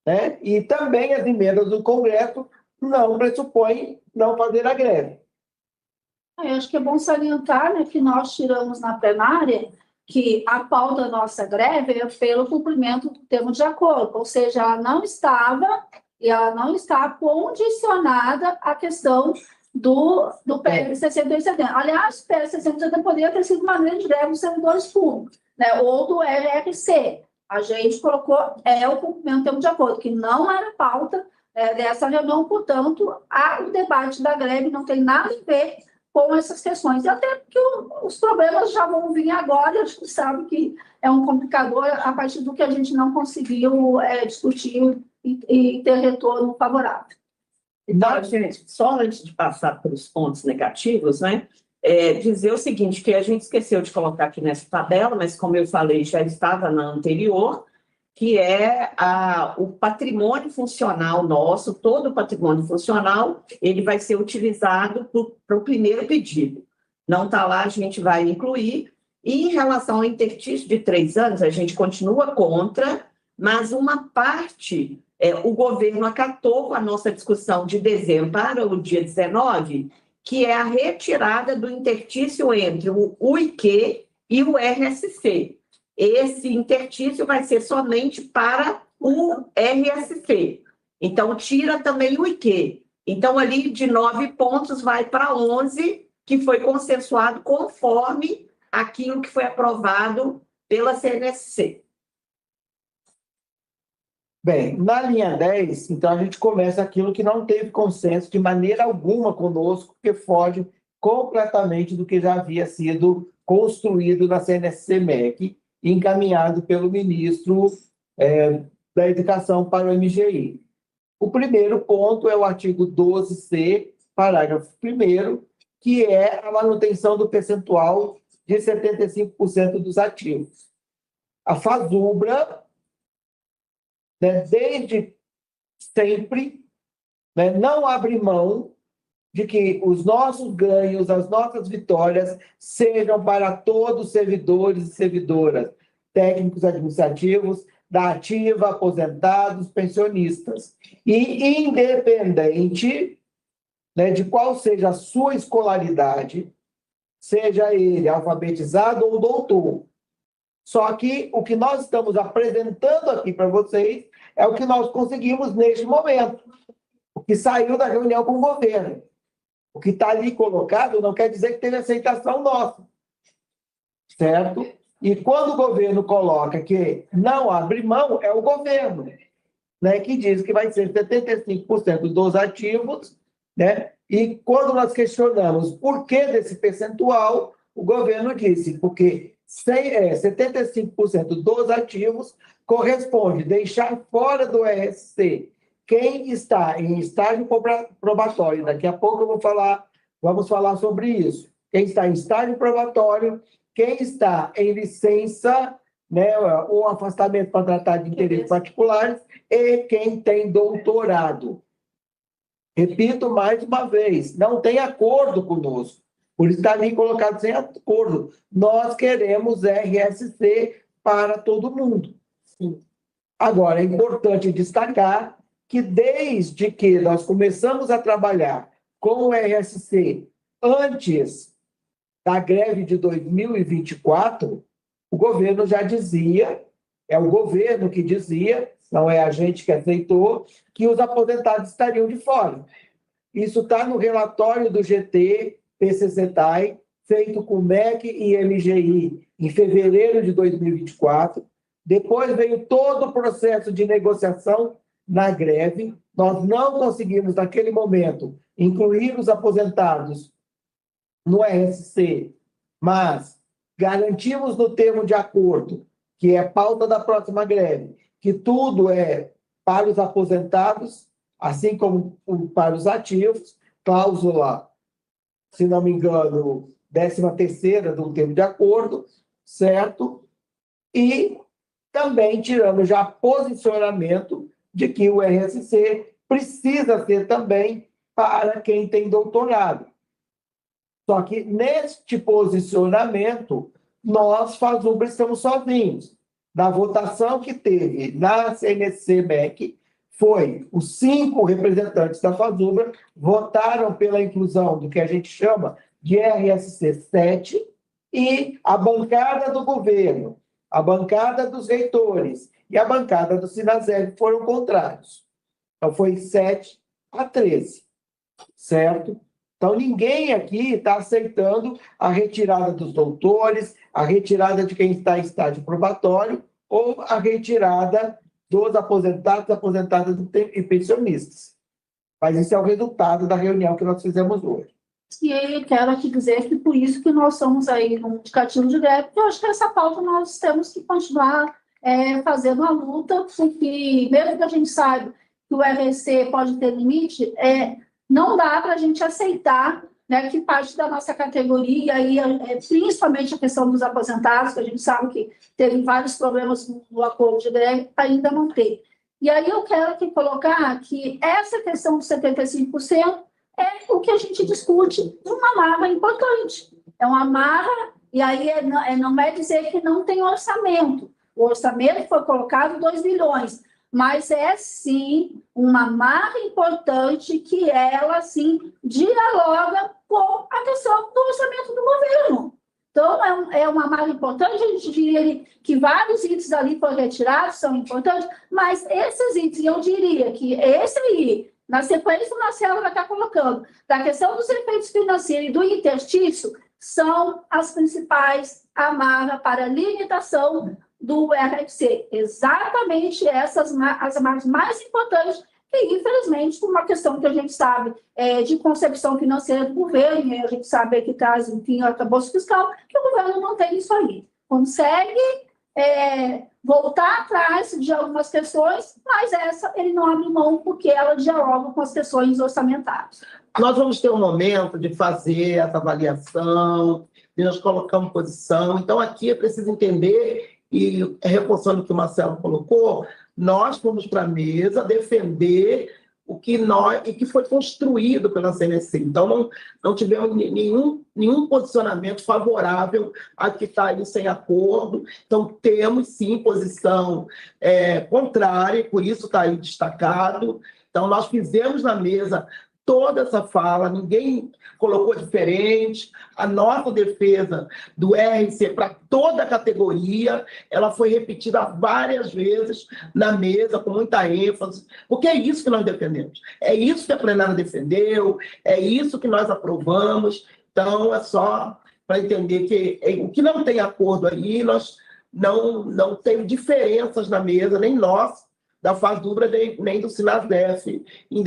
Speaker 4: Né? E também as emendas do Congresso não pressupõem não fazer a greve.
Speaker 3: Eu acho que é bom salientar, né, que nós tiramos na plenária que a pauta da nossa greve é pelo cumprimento do termo de acordo, ou seja, ela não está condicionada à questão do PL 6270. Aliás, o PL 6270 poderia ter sido uma grande greve dos servidores públicos, né, ou do RRC. A gente colocou o cumprimento do termo de acordo, que não era pauta dessa reunião, portanto, o debate da greve não tem nada a ver com essas questões, e até porque os problemas já vão vir agora, a gente sabe que é um complicador a partir do que a gente não conseguiu discutir e ter retorno favorável.
Speaker 1: Então, gente, só antes de passar para os pontos negativos, né, dizer o seguinte, que a gente esqueceu de colocar aqui nessa tabela, mas como eu falei, já estava na anterior, que é o patrimônio funcional nosso, todo o patrimônio funcional, ele vai ser utilizado para o primeiro pedido. Não está lá, a gente vai incluir. E em relação ao interstício de 3 anos, a gente continua contra, mas uma parte, o governo acatou com a nossa discussão de dezembro para o dia 19, que é a retirada do interstício entre o UIQ e o RSC. Esse interstício vai ser somente para o RSC. Então, tira também o IQ. Então, ali de 9 pontos vai para 11, que foi consensuado conforme aquilo que foi aprovado pela CNSC.
Speaker 4: Bem, na linha 10, então, a gente começa aquilo que não teve consenso de maneira alguma conosco, que foge completamente do que já havia sido construído na CNSC-MEC, encaminhado pelo ministro da Educação para o MGI. O primeiro ponto é o artigo 12C, parágrafo 1º, que é a manutenção do percentual de 75% dos ativos. A FASUBRA, né, desde sempre, né, não abre mão de que os nossos ganhos, as nossas vitórias sejam para todos os servidores e servidoras, técnicos administrativos, da ativa, aposentados, pensionistas. E independente, né, de qual seja a sua escolaridade, seja ele alfabetizado ou doutor. Só que o que nós estamos apresentando aqui para vocês é o que nós conseguimos neste momento, o que saiu da reunião com o governo. O que está ali colocado não quer dizer que teve aceitação nossa, certo? E quando o governo coloca que não abre mão, é o governo, né, que diz que vai ser 75% dos ativos, né? E quando nós questionamos por que desse percentual, o governo disse, porque 75% dos ativos corresponde deixar fora do RSC quem está em estágio probatório. Daqui a pouco vamos falar sobre isso. Quem está em estágio probatório, quem está em licença, né, ou afastamento para tratar de interesses particulares, e quem tem doutorado. Repito mais uma vez, não tem acordo conosco. Por isso está ali colocado sem acordo. Nós queremos RSC para todo mundo. Sim. Agora, é importante destacar que desde que nós começamos a trabalhar com o RSC antes da greve de 2024, o governo já dizia, é o governo que dizia, não é a gente que aceitou, que os aposentados estariam de fora. Isso está no relatório do GT, PCCTAI, feito com MEC e MGI em fevereiro de 2024. Depois veio todo o processo de negociação na greve. Nós não conseguimos, naquele momento, incluir os aposentados no RSC, mas garantimos no termo de acordo, que é pauta da próxima greve, que tudo é para os aposentados, assim como para os ativos, cláusula, se não me engano, 13ª do termo de acordo, certo? E também tirando já posicionamento de que o RSC precisa ser também para quem tem doutorado. Só que neste posicionamento, nós, FASUBRA, estamos sozinhos. Na votação que teve na CNC-MEC, foi os 5 representantes da FASUBRA votaram pela inclusão do que a gente chama de RSC 7 e a bancada do governo, a bancada dos reitores e a bancada do SINASEB foram contrários. Então, foi 7-13, certo? Então, ninguém aqui está aceitando a retirada dos doutores, a retirada de quem está em estágio probatório ou a retirada dos aposentados, aposentadas e pensionistas. Mas isso é o resultado da reunião que nós fizemos hoje.
Speaker 3: E eu quero aqui dizer que por isso que nós somos aí no indicativo de greve, porque eu acho que essa pauta nós temos que continuar fazendo a luta, porque mesmo que a gente saiba que o RSC pode ter limite, não dá para a gente aceitar, né, que parte da nossa categoria, aí, principalmente a questão dos aposentados, que a gente sabe que teve vários problemas no acordo de greve, ainda não tem. E aí eu quero aqui colocar que essa questão dos 75% é o que a gente discute, uma marra importante. É uma marra, e aí não é dizer que não tem orçamento. O orçamento foi colocado 2 bilhões, mas é sim uma marra importante que ela, sim, dialoga com a questão do orçamento do governo. Então, é uma marra importante, a gente diria que vários itens ali foram retirados, são importantes, mas esses itens, eu diria que esse aí, na sequência, o Marcelo vai estar colocando, da questão dos efeitos financeiros e do interstício, são as principais amarras para limitação do RFC. Exatamente essas as amarras mais importantes, que, infelizmente, por uma questão que a gente sabe de concepção financeira do governo, e a gente sabe que traz, enfim, o arcabouço fiscal, que o governo não tem isso aí. Consegue voltar atrás de algumas questões, mas essa ele não abre mão porque ela dialoga com as questões orçamentárias.
Speaker 2: Nós vamos ter um momento de fazer essa avaliação, de nós colocamos posição. Então, aqui é preciso entender, e reforçando o que o Marcelo colocou, nós fomos para a mesa defender o que foi construído pela CNC. Então, não tivemos nenhum posicionamento favorável a que está aí sem acordo. Então, temos, sim, posição contrária, por isso está aí destacado. Então, nós fizemos na mesa toda essa fala, ninguém colocou diferente. A nossa defesa do RC para toda a categoria, ela foi repetida várias vezes na mesa, com muita ênfase, porque é isso que nós defendemos. É isso que a plenária defendeu, é isso que nós aprovamos. Então, é só para entender que o que não tem acordo aí, nós não temos diferenças na mesa, nem nós, da FASUBRA, nem do SINASDEF, em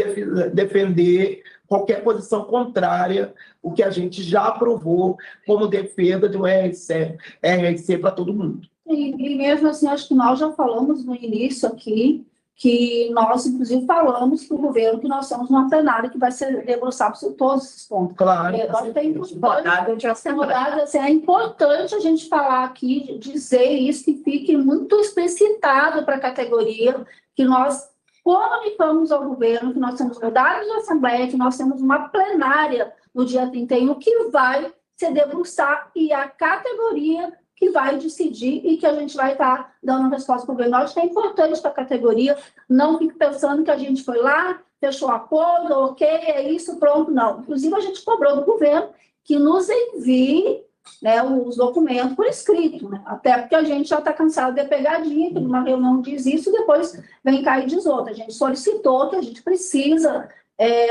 Speaker 2: defender qualquer posição contrária, o que a gente já aprovou como defesa de um RSC para todo mundo.
Speaker 3: E mesmo assim, acho que nós já falamos no início aqui, que nós, inclusive, falamos para o governo que nós somos uma plenária que vai ser debruçada sobre todos esses pontos.
Speaker 2: Claro.
Speaker 3: É importante a gente falar aqui, dizer isso, que fique muito explicitado para a categoria, que nós comunicamos ao governo, que nós temos rodadas de assembleia, que nós temos uma plenária no dia 31, que vai se debruçar, e a categoria que vai decidir e que a gente vai estar dando resposta para o governo. Acho que é importante para a categoria, não fique pensando que a gente foi lá, fechou acordo, ok, é isso, pronto, não. Inclusive, a gente cobrou do governo que nos envie, né, os documentos por escrito, né? Até porque a gente já está cansado de pegadinha, que numa reunião diz isso e depois vem cá e diz outra. A gente solicitou que a gente precisa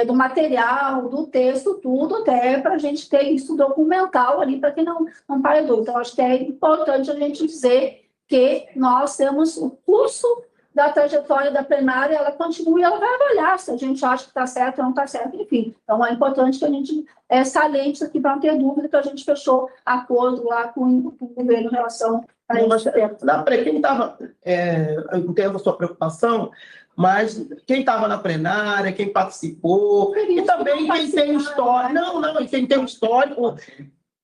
Speaker 3: do material, do texto, tudo, até para a gente ter isso documental ali, para quem não paredou. Então, acho que é importante a gente dizer que nós temos o curso da trajetória da plenária, ela continua e ela vai avaliar se a gente acha que está certo ou não está certo, enfim. Então, é importante que a gente saliente isso aqui para não ter dúvida que a gente fechou acordo lá com o governo em relação a isso.
Speaker 2: Quem estava, eu entendo a sua preocupação, mas quem estava na plenária, quem participou, e também quem tem história. Não, quem tem histórico,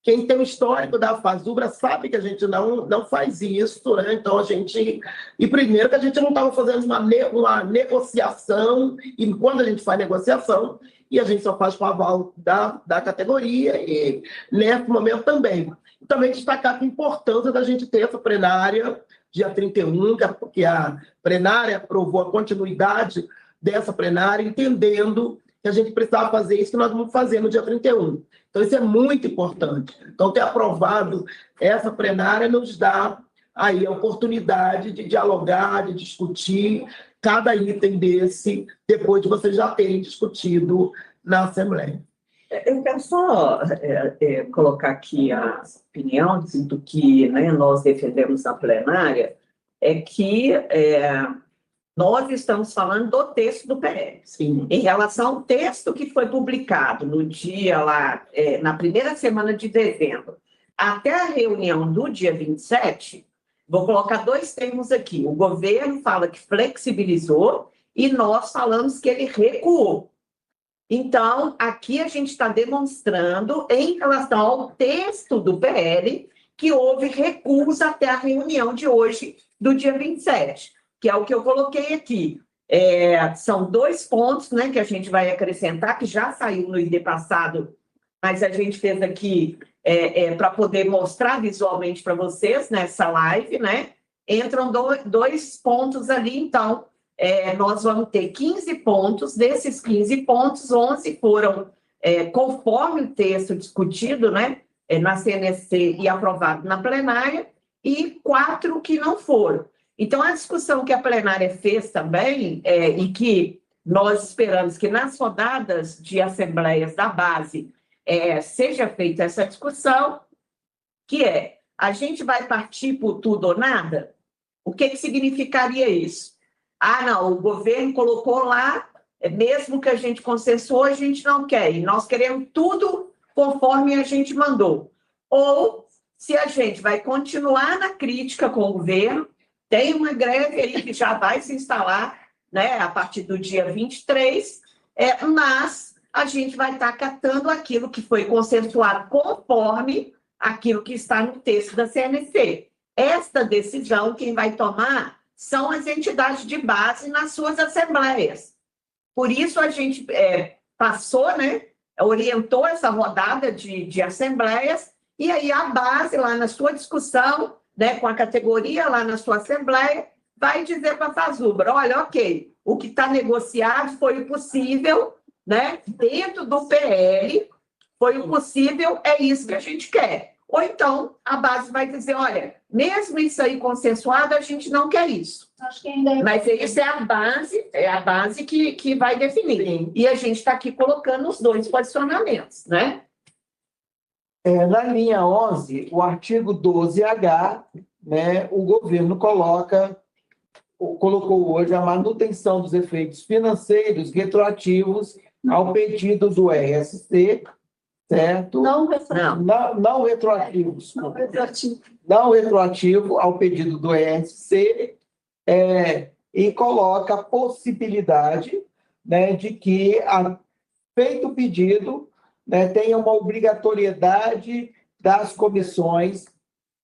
Speaker 2: Quem tem o histórico da Fazubra sabe que a gente não faz isso, né? Então, a gente... E primeiro que a gente não estava fazendo uma negociação, e quando a gente faz negociação, e a gente só faz com o aval da categoria, e nesse momento também. E também destacar a importância da gente ter essa plenária, dia 31, porque a plenária aprovou a continuidade dessa plenária, entendendo que a gente precisava fazer isso que nós vamos fazer no dia 31. Então, isso é muito importante. Então, ter aprovado essa plenária nos dá aí a oportunidade de dialogar, de discutir cada item desse, depois de vocês já terem discutido na Assembleia.
Speaker 1: Eu quero só colocar aqui a opinião do que, né, nós defendemos na plenária, é que nós estamos falando do texto do PL.
Speaker 2: Sim.
Speaker 1: Em relação ao texto que foi publicado no dia lá, na primeira semana de dezembro, até a reunião do dia 27, vou colocar dois termos aqui. O governo fala que flexibilizou e nós falamos que ele recuou. Então, aqui a gente está demonstrando, em relação ao texto do PL, que houve recusa até a reunião de hoje, do dia 27, que é o que eu coloquei aqui. São dois pontos, né, que a gente vai acrescentar, que já saiu no ID passado, mas a gente fez aqui para poder mostrar visualmente para vocês nessa live, né? Entram dois pontos ali, então, nós vamos ter 15 pontos, desses 15 pontos, 11 foram conforme o texto discutido, né, na CNSC e aprovado na plenária, e 4 que não foram. Então, a discussão que a plenária fez também, e que nós esperamos que nas rodadas de assembleias da base seja feita essa discussão, que a gente vai partir por tudo ou nada? O que significaria isso? Ah, não, o governo colocou lá, mesmo que a gente consensuou, a gente não quer, e nós queremos tudo conforme a gente mandou. Ou, se a gente vai continuar na crítica com o governo, tem uma greve aí que já vai se instalar, né, a partir do dia 23, mas a gente vai estar catando aquilo que foi consensuado conforme aquilo que está no texto da CNC. Esta decisão, quem vai tomar são as entidades de base nas suas assembleias. Por isso, a gente passou, né, orientou essa rodada de assembleias, e aí a base, lá na sua discussão, né, com a categoria lá na sua assembleia, vai dizer para a Fazubra, olha, ok, o que está negociado foi o possível, né, dentro do PL, foi o possível, é isso que a gente quer. Ou então, a base vai dizer, olha, mesmo isso aí consensuado, a gente não quer isso.
Speaker 3: Acho que ainda
Speaker 1: Mas isso é a base que vai definir.
Speaker 2: Sim.
Speaker 1: E a gente está aqui colocando os dois posicionamentos, né?
Speaker 4: Na linha 11, o artigo 12H, né, o governo colocou hoje a manutenção dos efeitos financeiros retroativos ao pedido do RSC, certo?
Speaker 3: não
Speaker 4: Não retroativos.
Speaker 3: retroativo.
Speaker 4: Não retroativo ao pedido do RSC, e coloca a possibilidade, né, de que, feito o pedido, né, tenha uma obrigatoriedade das comissões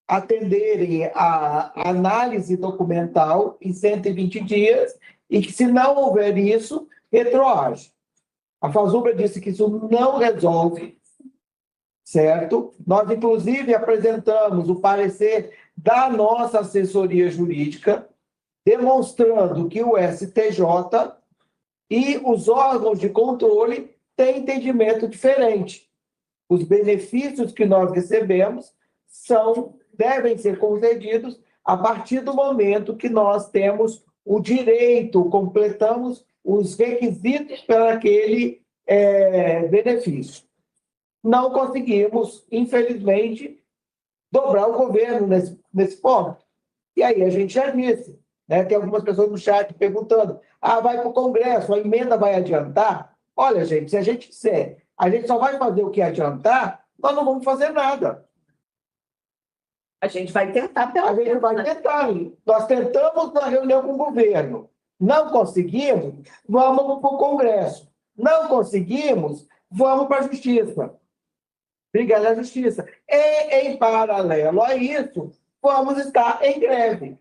Speaker 4: atenderem a análise documental em 120 dias e que, se não houver isso, retroage. A Fazubra disse que isso não resolve, certo? Nós, inclusive, apresentamos o parecer da nossa assessoria jurídica, demonstrando que o STJ e os órgãos de controle têm entendimento diferente. Os benefícios que nós recebemos devem ser concedidos a partir do momento que nós temos o direito, completamos os requisitos para aquele benefício. Não conseguimos, infelizmente, dobrar o governo nesse ponto. E aí a gente já disse, né? Tem algumas pessoas no chat perguntando, vai para o Congresso, a emenda vai adiantar? Olha, gente, se a gente disser, a gente só vai fazer o que adiantar, nós não vamos fazer nada.
Speaker 1: A gente vai tentar pelo menos.
Speaker 4: A gente vai tentar. Nós tentamos na reunião com o governo. Não conseguimos, vamos para o Congresso. Não conseguimos, vamos para a Justiça. Brigar na Justiça. E, em paralelo a isso, vamos estar em greve.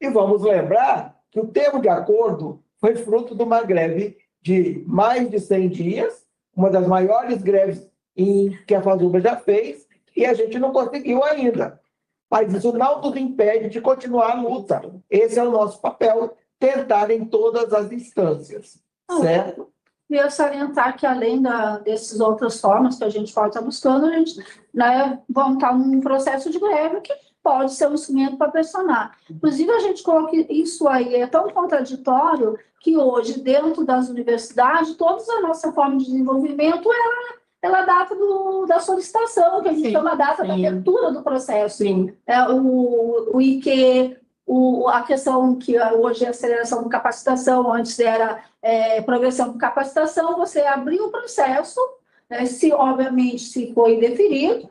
Speaker 4: E vamos lembrar que o termo de acordo foi fruto de uma greve de mais de 100 dias, uma das maiores greves que a FASUBRA já fez, e a gente não conseguiu ainda. Mas isso não nos impede de continuar a luta. Esse é o nosso papel, tentar em todas as instâncias, certo?
Speaker 3: Queria salientar que, além dessas outras formas que a gente pode estar buscando, a gente, né, vamos estar num processo de greve que pode ser um instrumento para pressionar. Inclusive, a gente coloca isso aí, é tão contraditório que hoje, dentro das universidades, toda a nossa forma de desenvolvimento, ela data da solicitação, que a gente chama a data da abertura do processo.
Speaker 2: Sim.
Speaker 3: O IQ, a questão que hoje é aceleração de capacitação, antes era progressão de capacitação, você abriu o processo, né, obviamente, se for indeferido,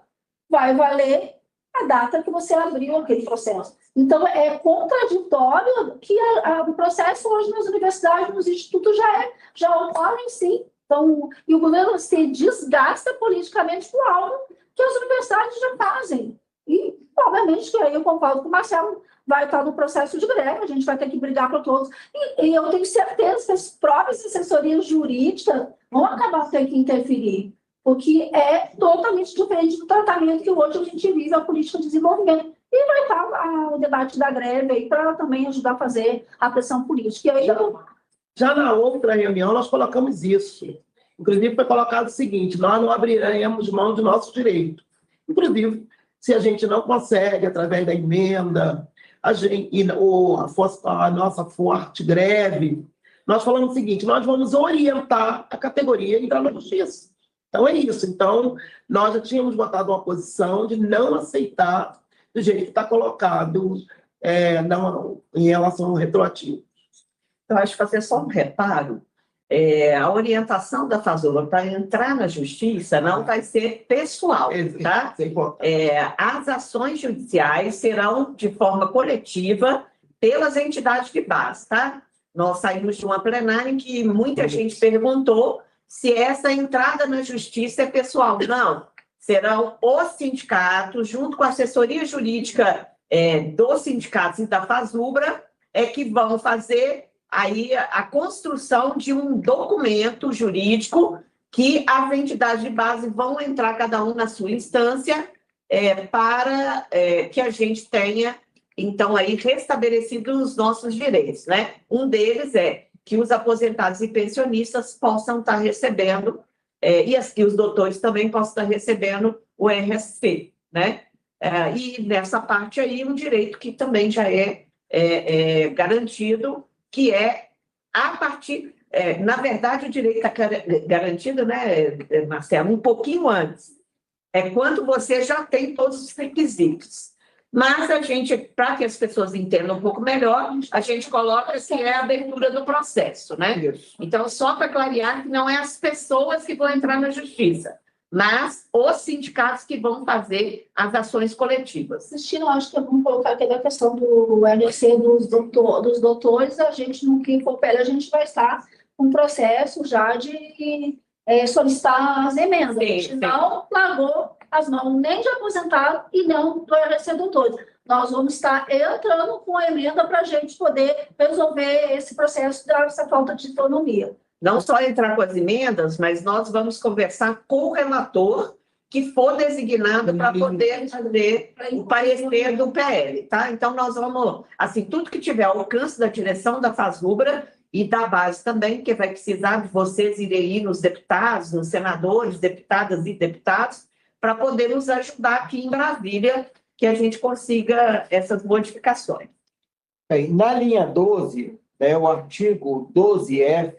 Speaker 3: vai valer a data que você abriu aquele processo. Então, é contraditório que o processo hoje nas universidades, nos institutos, já ocorre, sim. Então, e o governo se desgasta politicamente por algo que as universidades já fazem. E, obviamente, que aí eu concordo com o Marcelo, vai estar no processo de greve, a gente vai ter que brigar para todos. E eu tenho certeza que as próprias assessorias jurídicas vão acabar tendo que interferir, porque é totalmente diferente do tratamento que hoje a gente vive a política de desenvolvimento. E vai estar o debate da greve aí para também ajudar a fazer a pressão política. E aí,
Speaker 2: Já na outra reunião, nós colocamos isso. Inclusive, foi colocado o seguinte: nós não abriremos mão de nosso direito. Inclusive, se a gente não consegue, através da emenda, a nossa forte greve, nós falamos o seguinte: nós vamos orientar a categoria a entrar na justiça. Então, é isso. Então, nós já tínhamos botado uma posição de não aceitar do jeito que está colocado em relação ao retroativo.
Speaker 1: Eu acho que fazer só um reparo. A orientação da FASUBRA para entrar na justiça não vai ser pessoal, tá? As ações judiciais serão de forma coletiva pelas entidades de base, tá? Nós saímos de uma plenária em que muita gente perguntou se essa entrada na justiça é pessoal. Não, serão os sindicatos, junto com a assessoria jurídica dos sindicatos e da FASUBRA, que vão fazer aí a construção de um documento jurídico que as entidades de base vão entrar, cada um na sua instância, para que a gente tenha, então, aí restabelecidos os nossos direitos, né? Um deles é que os aposentados e pensionistas possam estar recebendo, e os doutores também possam estar recebendo o RSP, né? E nessa parte aí, um direito que também já é garantido, que a partir... na verdade, o direito está garantido, né, Marcelo, um pouquinho antes. É quando você já tem todos os requisitos. Mas a gente, para que as pessoas entendam um pouco melhor, a gente coloca que é a abertura do processo, né?
Speaker 2: Isso.
Speaker 1: Então, só para clarear que não é as pessoas que vão entrar na justiça, mas os sindicatos que vão fazer as ações coletivas.
Speaker 3: Cristina, eu acho que vamos colocar aquela questão do RC dos doutores, a gente, no que for pele, a gente vai estar com um processo já de solicitar as emendas. A gente não largou as mãos nem de aposentado e não do RC doutores. Nós vamos estar entrando com a emenda para a gente poder resolver esse processo dessa falta de autonomia.
Speaker 1: Não só entrar com as emendas, mas nós vamos conversar com o relator que for designado para poder fazer o parecer do PL, tá? Então, nós vamos, assim, tudo que tiver ao alcance da direção da FASUBRA e da base também, que vai precisar de vocês irem aí nos deputados, nos senadores, deputadas e deputados, para poder nos ajudar aqui em Brasília, que a gente consiga essas modificações.
Speaker 4: Bem, na linha 12, o artigo 12F,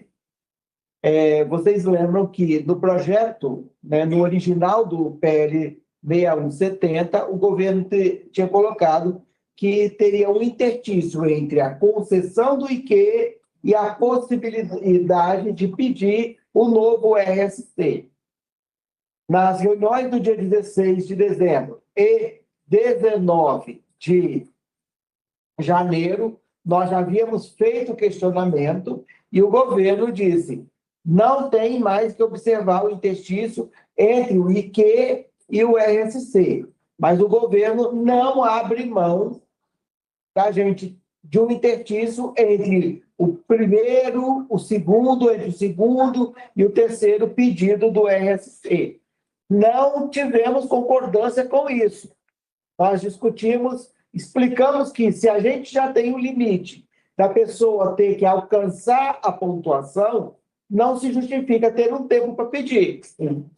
Speaker 4: vocês lembram que no projeto, no original do PL 6170, o governo tinha colocado que teria um interstício entre a concessão do IQ e a possibilidade de pedir o novo RSC. Nas reuniões do dia 16 de dezembro e 19 de janeiro, nós já havíamos feito o questionamento e o governo disse: não tem mais que observar o interstício entre o IQ e o RSC. Mas o governo não abre mão da gente de um interstício entre o primeiro, o segundo, entre o segundo e o terceiro pedido do RSC. Não tivemos concordância com isso. Nós discutimos, explicamos que se a gente já tem um limite da pessoa ter que alcançar a pontuação, não se justifica ter um tempo para pedir.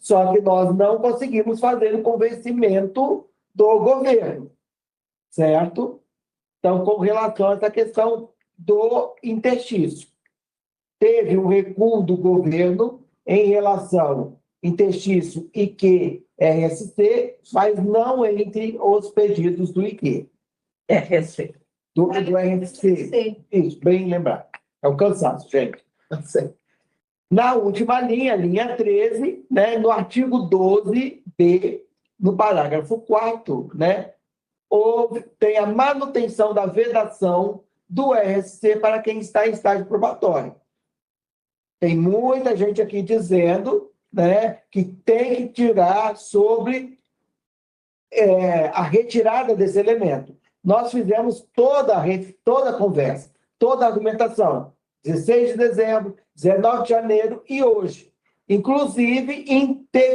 Speaker 4: Só que nós não conseguimos fazer o convencimento do governo, certo? Então, com relação a essa questão do interstício, teve um recuo do governo em relação interstício IQ-RSC, mas não entre os pedidos do IQ.
Speaker 1: RSC.
Speaker 4: Do RSC. Isso, bem lembrado. É um cansaço, gente. Na última linha, linha 13, né, no artigo 12b, no parágrafo 4º, né, tem a manutenção da vedação do RSC para quem está em estágio probatório. Tem muita gente aqui dizendo, né, que tem que tirar sobre a retirada desse elemento. Nós fizemos toda a conversa, toda a argumentação, 16 de dezembro, 19 de janeiro e hoje. Inclusive,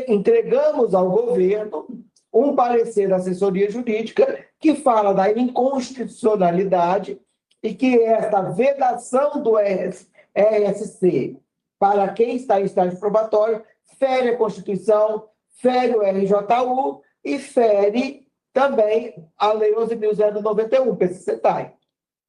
Speaker 4: entregamos ao governo um parecer da assessoria jurídica que fala da inconstitucionalidade e que esta vedação do RSC para quem está em estágio probatório fere a Constituição, fere o RJU e fere também a Lei 11.091, PCCETAI.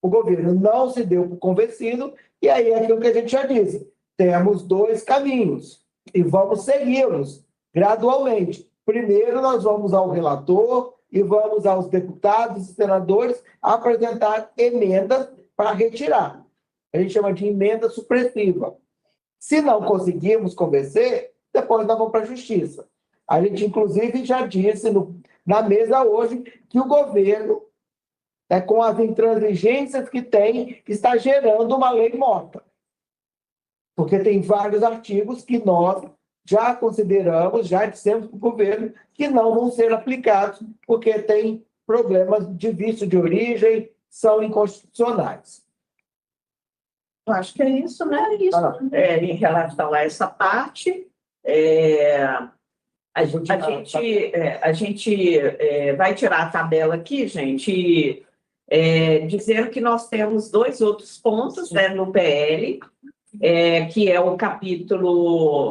Speaker 4: O governo não se deu por convencido, e aí é aquilo que a gente já disse, temos dois caminhos, e vamos segui-los gradualmente. Primeiro, nós vamos ao relator e vamos aos deputados e senadores apresentar emendas para retirar. A gente chama de emenda supressiva. Se não conseguirmos convencer, depois nós vamos para a justiça. A gente, inclusive, já disse na mesa hoje que o governo, com as intransigências que tem, está gerando uma lei morta. Porque tem vários artigos que nós já consideramos, já dissemos para o governo que não vão ser aplicados, porque tem problemas de vício de origem, são inconstitucionais.
Speaker 1: Eu acho que é isso, né? Em relação a essa parte, a gente vai tirar a tabela aqui, gente, dizendo que nós temos dois outros pontos, né, no PL, que é o capítulo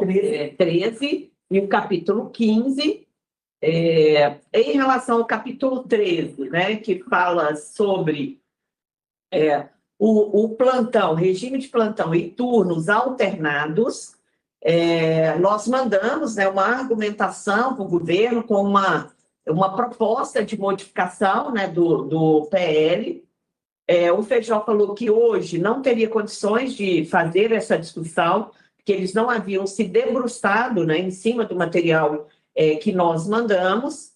Speaker 1: 13 e o capítulo 15. Em relação ao capítulo 13, né, que fala sobre o plantão, regime de plantão e turnos alternados, nós mandamos, né, uma argumentação para o governo com uma proposta de modificação, né, do PL. O Feijó falou que hoje não teria condições de fazer essa discussão, que eles não haviam se debruçado, né, em cima do material que nós mandamos,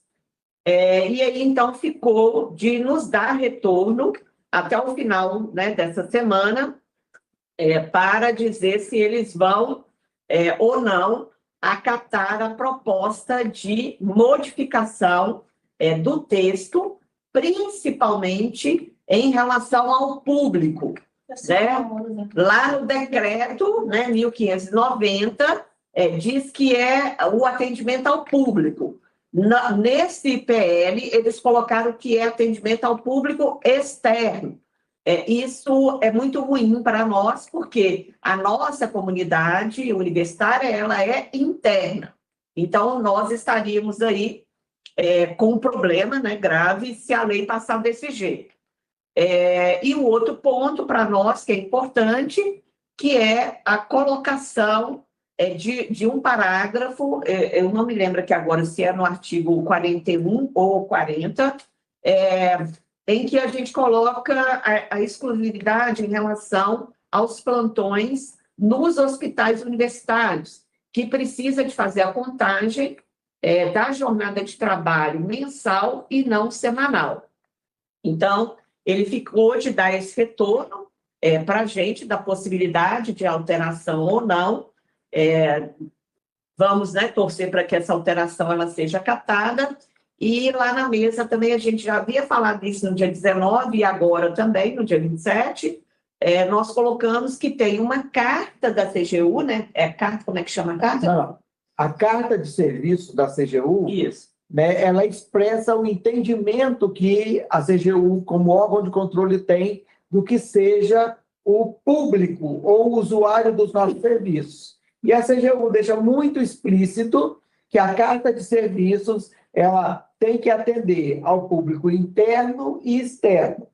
Speaker 1: e aí então ficou de nos dar retorno até o final, né, dessa semana, para dizer se eles vão ou não acatar a proposta de modificação do texto, principalmente em relação ao público. Né? Lá no decreto, né, 1590, diz que é o atendimento ao público. Nesse PL, eles colocaram que é atendimento ao público externo. Isso é muito ruim para nós, porque a nossa comunidade universitária ela é interna. Então, nós estaríamos aí com um problema, né, grave se a lei passar desse jeito. E o outro ponto para nós que é importante, que é a colocação de um parágrafo, eu não me lembro aqui agora se é no artigo 41 ou 40, em que a gente coloca a exclusividade em relação aos plantões nos hospitais universitários, que precisa de fazer a contagem da jornada de trabalho mensal e não semanal. Então, ele ficou de dar esse retorno para a gente, da possibilidade de alteração ou não vamos, né, torcer para que essa alteração ela seja acatada. E lá na mesa também a gente já havia falado disso no dia 19 e agora também, no dia 27, nós colocamos que tem uma carta da CGU, né? Carta, como é que chama a carta?
Speaker 4: Não. A carta de serviço da CGU,
Speaker 1: Isso.
Speaker 4: né, ela expressa o entendimento que a CGU, como órgão de controle, tem do que seja o público ou o usuário dos nossos serviços. E a CGU deixa muito explícito que a carta de serviços ela tem que atender ao público interno e externo.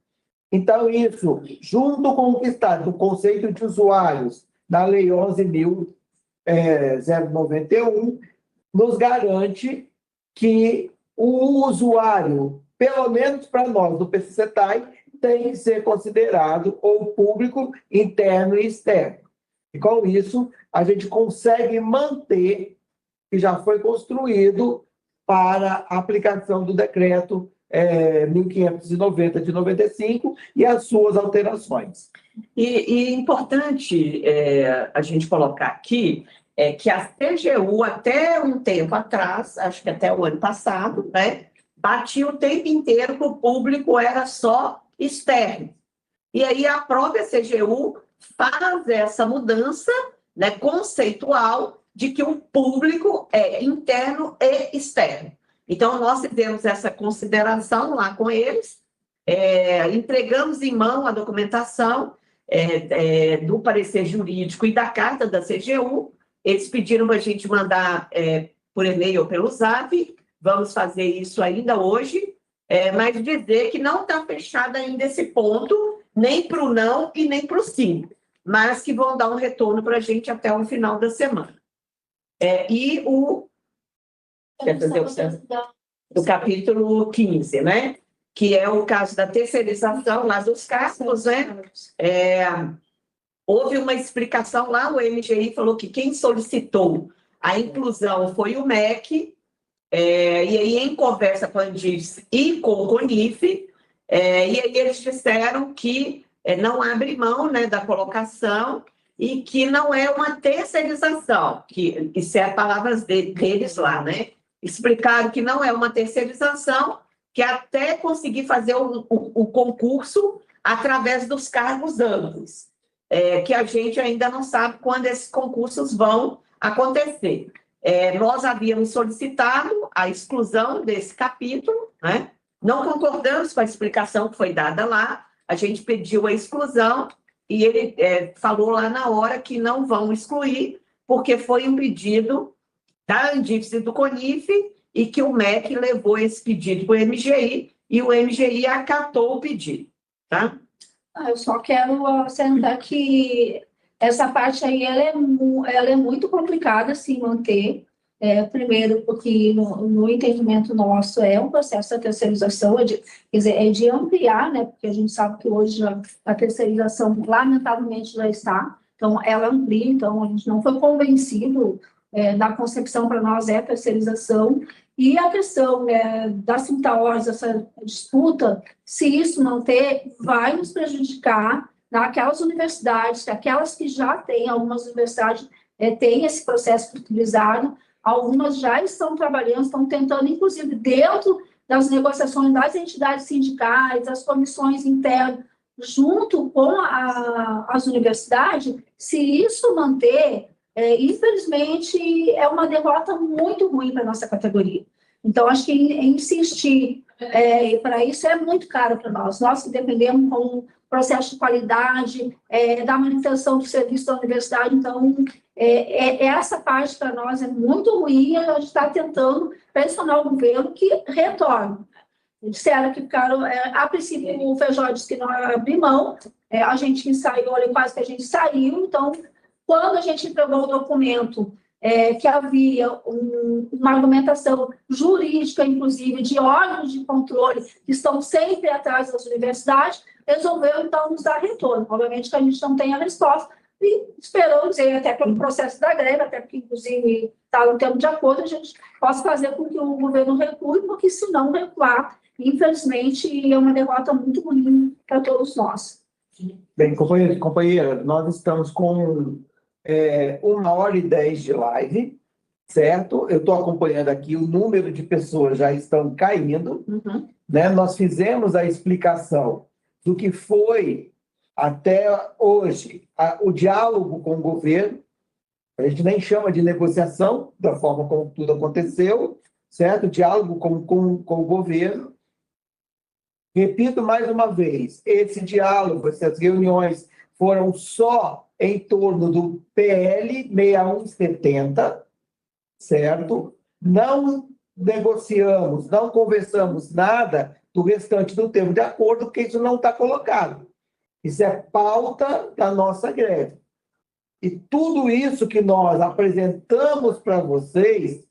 Speaker 4: Então, isso, junto com o que está no conceito de usuários da Lei 11.091, nos garante que o usuário, pelo menos para nós do PCCETAI, tem que ser considerado o público interno e externo. E com isso, a gente consegue manter o que já foi construído para a aplicação do decreto 1590 de 95 e as suas alterações.
Speaker 1: E importante a gente colocar aqui que a CGU, até um tempo atrás, acho que até o ano passado, né, batia o tempo inteiro que o público era só externo. E aí a própria CGU faz essa mudança, né, conceitual de que o público é interno e externo. Então, nós fizemos essa consideração lá com eles, entregamos em mão a documentação do parecer jurídico e da carta da CGU. Eles pediram para a gente mandar por e-mail ou pelo Zap, vamos fazer isso ainda hoje, mas dizer que não está fechado ainda esse ponto, nem para o não e nem para o sim, mas que vão dar um retorno para a gente até o final da semana. E o... Quer fazer do capítulo 15, né? Que é o caso da terceirização lá dos cargos, né? Houve uma explicação lá, o MGI falou que quem solicitou a inclusão foi o MEC, e aí em conversa com a Andifes e com o CONIF, e aí eles disseram que não abre mão, né, da colocação e que não é uma terceirização, que isso é as palavras deles lá, né? Explicaram que não é uma terceirização, que até conseguir fazer o concurso através dos cargos amplos, que a gente ainda não sabe quando esses concursos vão acontecer. Nós havíamos solicitado a exclusão desse capítulo, né? Não concordamos com a explicação que foi dada lá, a gente pediu a exclusão e ele falou lá na hora que não vão excluir, porque foi um pedido da Andifes e do CONIF, e que o MEC levou esse pedido para o MGI, e o MGI acatou o pedido, tá?
Speaker 3: Eu só quero acrescentar que essa parte aí, ela é muito complicada se manter, primeiro porque no entendimento nosso é um processo da terceirização, quer dizer, de ampliar, né, porque a gente sabe que hoje a terceirização, lamentavelmente, já está, então ela amplia, então a gente não foi convencido da concepção para nós é terceirização, e a questão das 30 horas, essa disputa, se isso não ter, vai nos prejudicar naquelas universidades, aquelas que já têm, algumas universidades têm esse processo utilizado, algumas já estão trabalhando, estão tentando, inclusive, dentro das negociações das entidades sindicais, das comissões internas, junto com as universidades, se isso manter, infelizmente, é uma derrota muito ruim para a nossa categoria. Então, acho que insistir para isso é muito caro para nós. Nós que dependemos com o processo de qualidade, da manutenção do serviço da universidade, então, essa parte para nós é muito ruim, a gente está tentando pressionar o governo que retorne. Disseram que ficaram, a princípio, o Feijó disse que não abriu mão, a gente ensaiou, quase que a gente saiu, então, quando a gente entregou o documento, que havia uma argumentação jurídica, inclusive, de órgãos de controle que estão sempre atrás das universidades, resolveu, então, nos dar retorno. Obviamente que a gente não tem a resposta, e esperamos, até pelo processo da greve, até porque, inclusive, está no tempo de acordo, a gente possa fazer com que o governo recue, porque, se não recuar, infelizmente, é uma derrota muito ruim para todos nós.
Speaker 4: Bem, companheira, nós estamos com 1h10 de live. certo? Eu estou acompanhando aqui, o número de pessoas já estão caindo, né? Nós fizemos a explicação do que foi até hoje o diálogo com o governo. A gente nem chama de negociação, da forma como tudo aconteceu, certo? Diálogo com o governo. Repito mais uma vez, esse diálogo, essas reuniões foram só em torno do PL 6170, certo? Não negociamos, não conversamos nada do restante do termo de acordo, porque isso não está colocado. Isso é pauta da nossa greve. E tudo isso que nós apresentamos para vocês,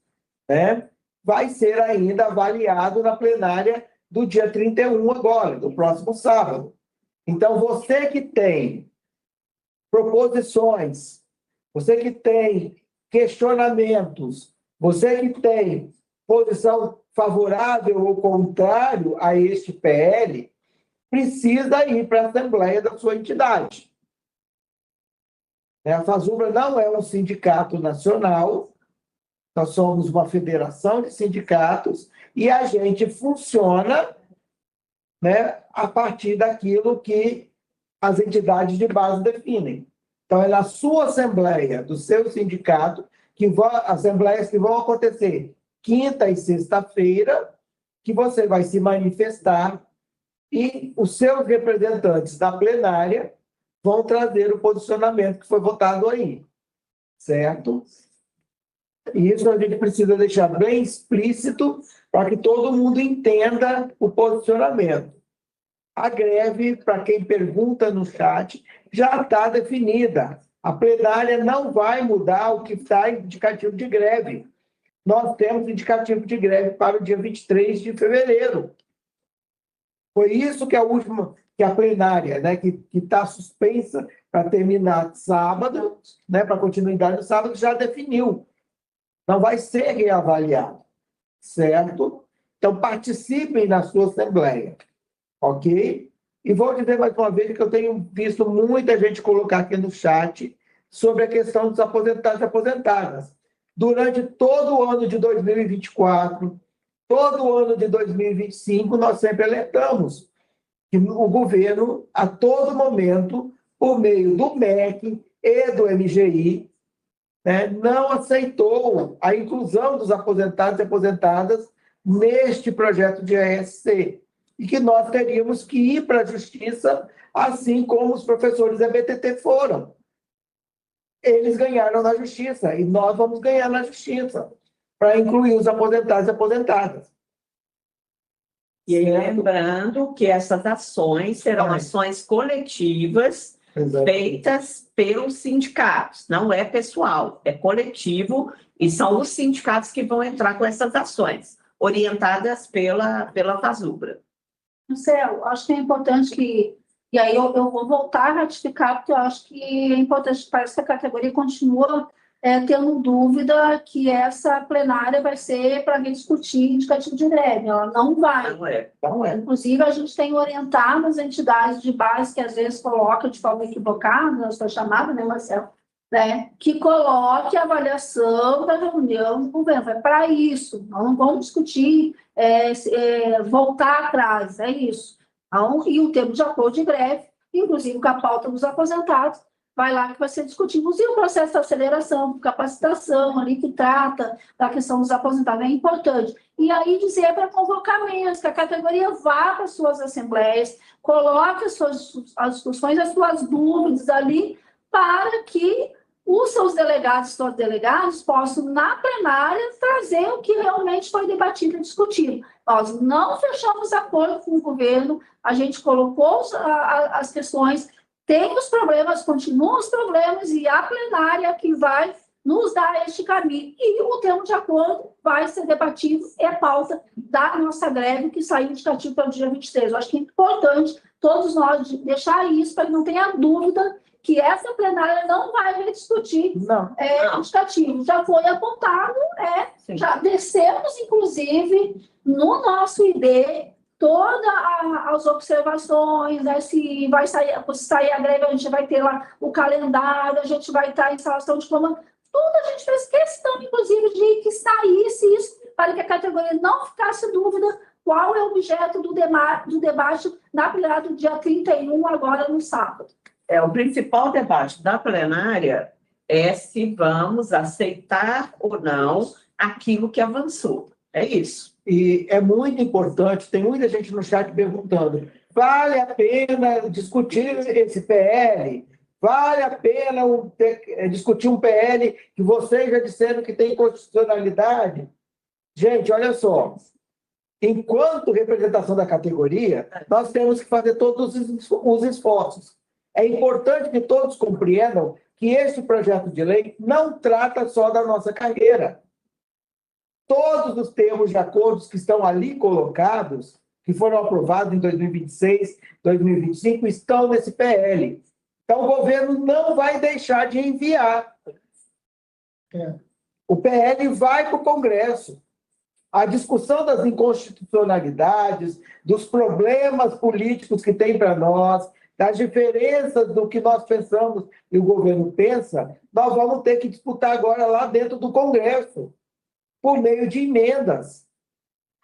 Speaker 4: né, vai ser ainda avaliado na plenária do dia 31 agora, do próximo sábado. Então, você que tem proposições, você que tem questionamentos, você que tem posição favorável ou contrário a este PL, precisa ir para a Assembleia da sua entidade. A FASUBRA não é um sindicato nacional, nós somos uma federação de sindicatos e a gente funciona, né, a partir daquilo que as entidades de base definem. Então, é na sua assembleia, do seu sindicato, assembleias que vão acontecer quinta e sexta-feira, que você vai se manifestar e os seus representantes da plenária vão trazer o posicionamento que foi votado aí, certo? E isso a gente precisa deixar bem explícito para que todo mundo entenda o posicionamento. A greve, para quem pergunta no chat, já está definida. A plenária não vai mudar o que está em indicativo de greve. Nós temos indicativo de greve para o dia 23 de fevereiro. Foi isso que a plenária, né, que está suspensa para terminar sábado, né, para continuidade no sábado, já definiu. Não vai ser reavaliado, certo? Então, participem na sua assembleia, ok? E vou dizer mais uma vez que eu tenho visto muita gente colocar aqui no chat sobre a questão dos aposentados e aposentadas. Durante todo o ano de 2024, todo o ano de 2025, nós sempre alertamos que o governo, a todo momento, por meio do MEC e do MGI, né, não aceitou a inclusão dos aposentados e aposentadas neste projeto de ESC, e que nós teríamos que ir para a justiça, assim como os professores da BTT foram. Eles ganharam na justiça, e nós vamos ganhar na justiça, para incluir os aposentados e aposentadas.
Speaker 1: E lembrando que essas ações serão ações coletivas feitas pelos sindicatos, não é pessoal, é coletivo, e são os sindicatos que vão entrar com essas ações, orientadas pela FASUBRA.
Speaker 3: Marcelo, acho que é importante que, e aí eu vou voltar a ratificar, porque eu acho que é importante, parece que a categoria continua tendo dúvida que essa plenária vai ser para rediscutir indicativo de greve. Ela não vai.
Speaker 1: Não é.
Speaker 3: Inclusive, a gente tem orientado as entidades de base que às vezes colocam de forma equivocada, na sua chamada, né, Marcelo? Né, que coloque a avaliação da reunião do governo. É para isso. Nós não vamos discutir voltar atrás, é isso. Então, e o termo de acordo de greve, inclusive com a pauta dos aposentados, vai lá que vai ser discutido. E o processo de aceleração, capacitação ali que trata da questão dos aposentados é importante. E aí dizer para convocar mesmo, que a categoria vá para as suas assembleias, coloque as discussões, as suas dúvidas ali, para que os seus delegados e suas delegadas possam, na plenária, trazer o que realmente foi debatido e discutido. Nós não fechamos acordo com o governo, a gente colocou as questões, tem os problemas, continuam os problemas, e a plenária que vai nos dar este caminho. E o termo de acordo vai ser debatido, é pauta da nossa greve, que saiu indicativo para o dia 23. Eu acho que é importante todos nós deixar isso, para que não tenha dúvida que essa plenária não vai rediscutir indicativo. Já foi apontado, já descemos, inclusive, no nosso ID, todas as observações, né, se vai sair a greve, a gente vai ter lá o calendário, a gente vai estar em instalação de como tudo a gente fez questão, inclusive, de que saísse isso, para que a categoria não ficasse dúvida qual é o objeto do debate na plenária do dia 31, agora no sábado.
Speaker 1: O principal debate da plenária é se vamos aceitar ou não aquilo que avançou. É isso.
Speaker 4: E é muito importante, tem muita gente no chat perguntando, vale a pena discutir esse PL? Vale a pena discutir um PL que vocês já disseram que tem constitucionalidade? Gente, olha só, enquanto representação da categoria, nós temos que fazer todos os esforços. É importante que todos compreendam que este projeto de lei não trata só da nossa carreira. Todos os termos de acordos que estão ali colocados, que foram aprovados em 2026, 2025, estão nesse PL. Então, o governo não vai deixar de enviar. O PL vai para o Congresso. A discussão das inconstitucionalidades, dos problemas políticos que tem para nós, das diferenças do que nós pensamos e o governo pensa, nós vamos ter que disputar agora lá dentro do Congresso, por meio de emendas.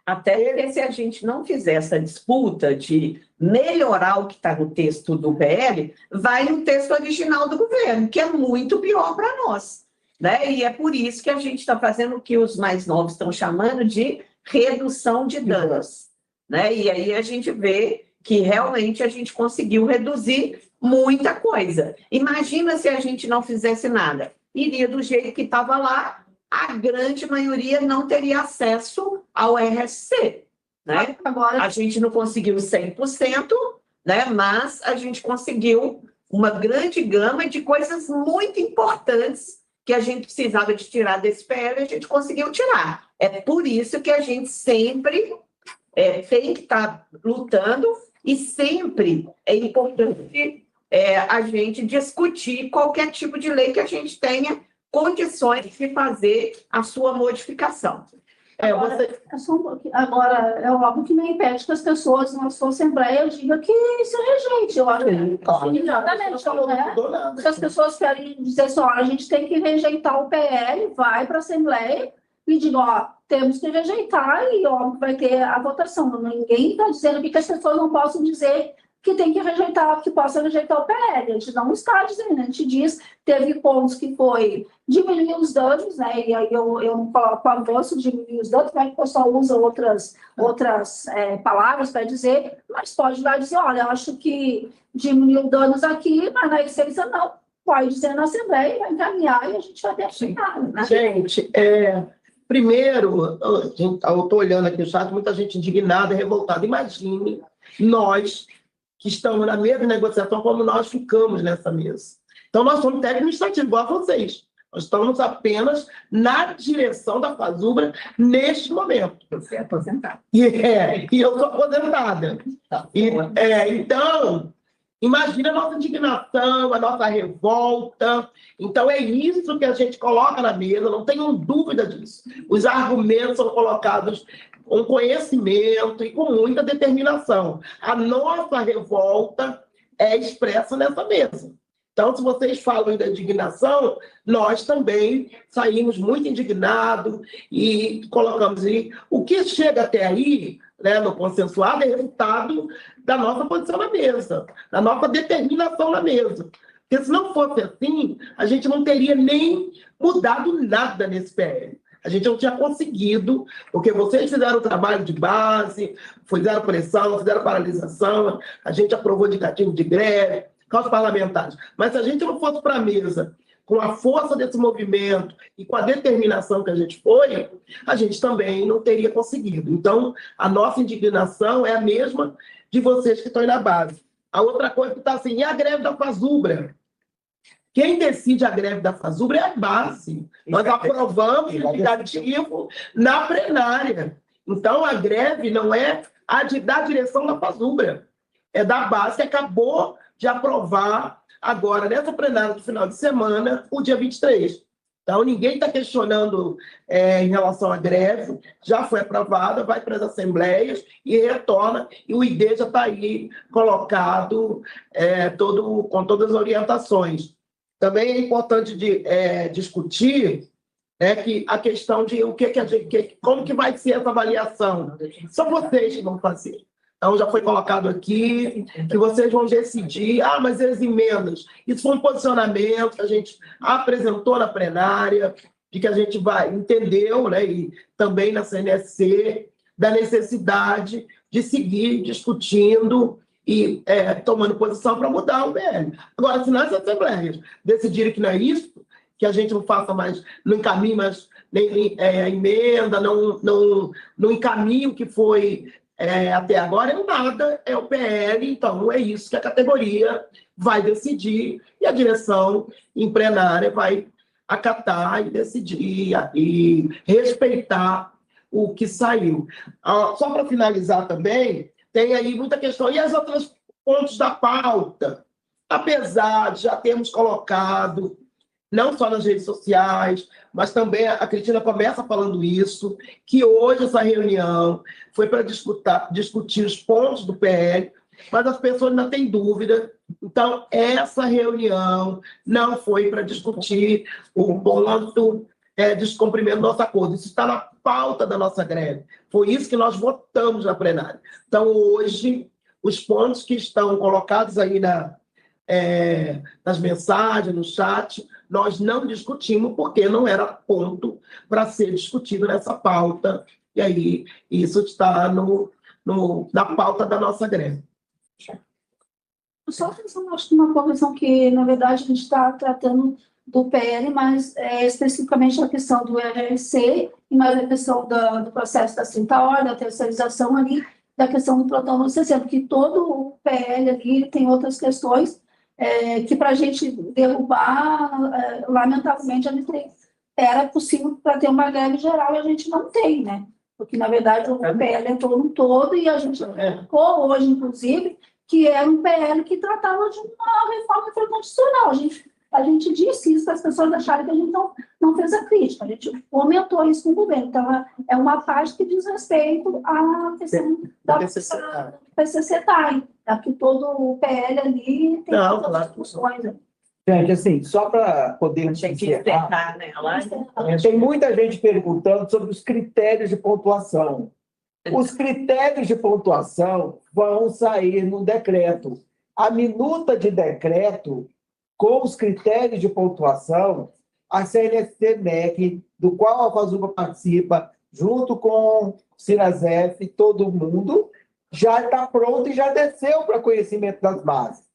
Speaker 1: Até porque se a gente não fizer essa disputa de melhorar o que está no texto do PL, vai no texto original do governo, que é muito pior para nós. Né? E é por isso que a gente está fazendo o que os mais novos estão chamando de redução de danos. Né? E aí a gente vê que realmente a gente conseguiu reduzir muita coisa. Imagina se a gente não fizesse nada. Iria do jeito que estava lá, a grande maioria não teria acesso ao RSC. Né?
Speaker 3: Agora,
Speaker 1: a gente não conseguiu 100%, né? Mas a gente conseguiu uma grande gama de coisas muito importantes que a gente precisava de tirar desse PL, a gente conseguiu tirar. É por isso que a gente sempre tem que estar lutando e sempre é importante a gente discutir qualquer tipo de lei que a gente tenha condições de fazer a sua modificação.
Speaker 3: Agora, é óbvio que não impede que as pessoas na sua Assembleia digam que isso é rejeite. Eu acho que exatamente, né? Se as pessoas querem dizer assim, ó, a gente tem que rejeitar o PL, vai para a Assembleia e diga, ó, temos que rejeitar e óbvio vai ter a votação. Ninguém está dizendo que as pessoas não possam dizer que tem que rejeitar, que possa rejeitar o PL. A gente não está dizendo, a gente diz, teve pontos que foi diminuir os danos, né? E aí eu não coloco avanço, diminuir os danos, mas o pessoal usa outras palavras para dizer, mas pode lá dizer, olha, eu acho que diminuiu danos aqui, mas na essência não. Pode dizer na Assembleia, vai encaminhar e a gente vai deixar. Né?
Speaker 2: Gente, primeiro, eu estou olhando aqui no chat, muita gente indignada e revoltada. Imagine nós que estamos na mesma negociação como nós ficamos nessa mesa. Então, nós somos técnicos administrativos, igual a vocês. Nós estamos apenas na direção da FASUBRA neste momento.
Speaker 1: Você é aposentada.
Speaker 2: E eu sou aposentada. Então, imagina a nossa indignação, a nossa revolta. Então, é isso que a gente coloca na mesa, não tenham dúvida disso. Os argumentos são colocados com conhecimento e com muita determinação. A nossa revolta é expressa nessa mesa. Então, se vocês falam da indignação, nós também saímos muito indignados e colocamos aí. O que chega até aí, né, no consensuado, é resultado da nossa posição na mesa, da nossa determinação na mesa. Porque se não fosse assim, a gente não teria nem mudado nada nesse PL. A gente não tinha conseguido, porque vocês fizeram o trabalho de base, fizeram pressão, fizeram paralisação, a gente aprovou indicativo de greve, com os parlamentares. Mas se a gente não fosse para a mesa com a força desse movimento e com a determinação que a gente foi, a gente também não teria conseguido. Então, a nossa indignação é a mesma de vocês que estão aí na base. A outra coisa que está assim, e a greve da FASUBRA? Quem decide a greve da FASUBRA é a base. Nós aprovamos o indicativo na plenária. Então, a greve não é da direção da FASUBRA, é da base que acabou de aprovar agora, nessa plenária do final de semana, o dia 23. Então, ninguém está questionando em relação à greve, já foi aprovada, vai para as assembleias e retorna, e o ID já está aí colocado com todas as orientações. Também é importante discutir que a questão de como que vai ser essa avaliação. São vocês que vão fazer. Então, já foi colocado aqui que vocês vão decidir, mas as emendas, isso foi um posicionamento que a gente apresentou na plenária, de que a gente entendeu, né, e também na CNSC, da necessidade de seguir discutindo e tomando posição para mudar o PL. Agora, se nas assembleias decidirem que não é isso, que a gente não faça mais, não encaminhe mais nem a emenda, não encaminhe o que foi até agora, nada, é o PL, então é isso que a categoria vai decidir e a direção em plenária vai acatar e decidir e respeitar o que saiu. Só para finalizar também, tem aí muita questão. E as outras pontos da pauta? Apesar de já termos colocado, não só nas redes sociais, mas também a Cristina começa falando isso, que hoje essa reunião foi para discutir os pontos do PL, mas as pessoas ainda têm dúvida. Então, essa reunião não foi para discutir o ponto de descumprimento do nosso acordo. Isso está na pauta da nossa greve. Foi isso que nós votamos na plenária. Então, hoje, os pontos que estão colocados aí nas mensagens, no chat, nós não discutimos porque não era ponto para ser discutido nessa pauta. E aí, isso está na pauta da nossa greve.
Speaker 3: Só pensando, acho que uma correção que, na verdade, a gente está tratando do PL, mas especificamente a questão do RLC, e mais a questão do processo das 30 horas, da terceirização ali, da questão do plantão no CC, porque todo o PL ali tem outras questões que para a gente derrubar, lamentavelmente, era possível para ter uma greve geral e a gente não tem, né? Porque, na verdade, o PL entrou no todo e a gente colocou hoje, inclusive, que era um PL que tratava de uma reforma constitucional. A gente disse isso para as pessoas acharem que a gente não fez a crítica. A gente comentou isso com o governo. Então, é uma parte que diz respeito à questão da PCC-TAI, que todo o PL ali tem outras discussões.
Speaker 4: Gente, assim, só para poder encerrar, tem muita gente perguntando sobre os critérios de pontuação. Os critérios de pontuação vão sair no decreto. A minuta de decreto, com os critérios de pontuação, a CNSC-MEC, do qual a FASUBA participa, junto com o Sinasef, todo mundo, já está pronto e já desceu para conhecimento das bases.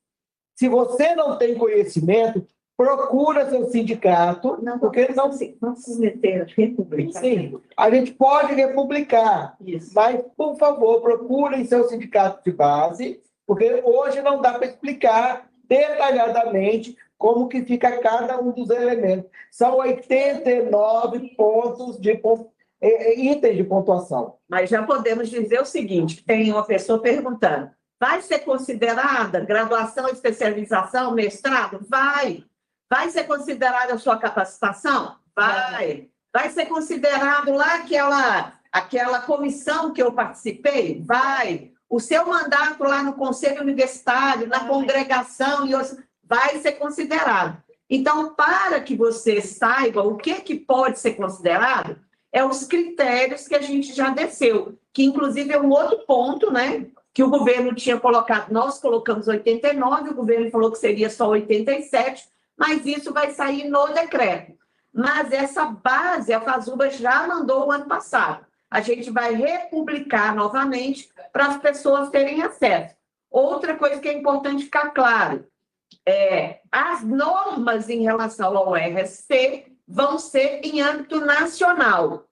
Speaker 4: Se você não tem conhecimento, procura seu sindicato, porque não se meter a republicar. Sim, a gente pode republicar, mas, por favor, procurem seu sindicato de base, porque hoje não dá para explicar detalhadamente como que fica cada um dos elementos. São 89 pontos de itens de pontuação.
Speaker 1: Mas já podemos dizer o seguinte, tem uma pessoa perguntando, vai ser considerada graduação, especialização, mestrado? Vai. Vai ser considerada a sua capacitação? Vai. Vai ser considerado lá aquela comissão que eu participei? Vai. O seu mandato lá no Conselho Universitário, na congregação, vai ser considerado. Então, para que você saiba o que pode ser considerado, os critérios que a gente já desceu, que inclusive é um outro ponto, né? Que o governo tinha colocado, nós colocamos 89, o governo falou que seria só 87, mas isso vai sair no decreto. Mas essa base, a FASUBA já mandou o ano passado. A gente vai republicar novamente para as pessoas terem acesso. Outra coisa que é importante ficar claro, as normas em relação ao RSC vão ser em âmbito nacional.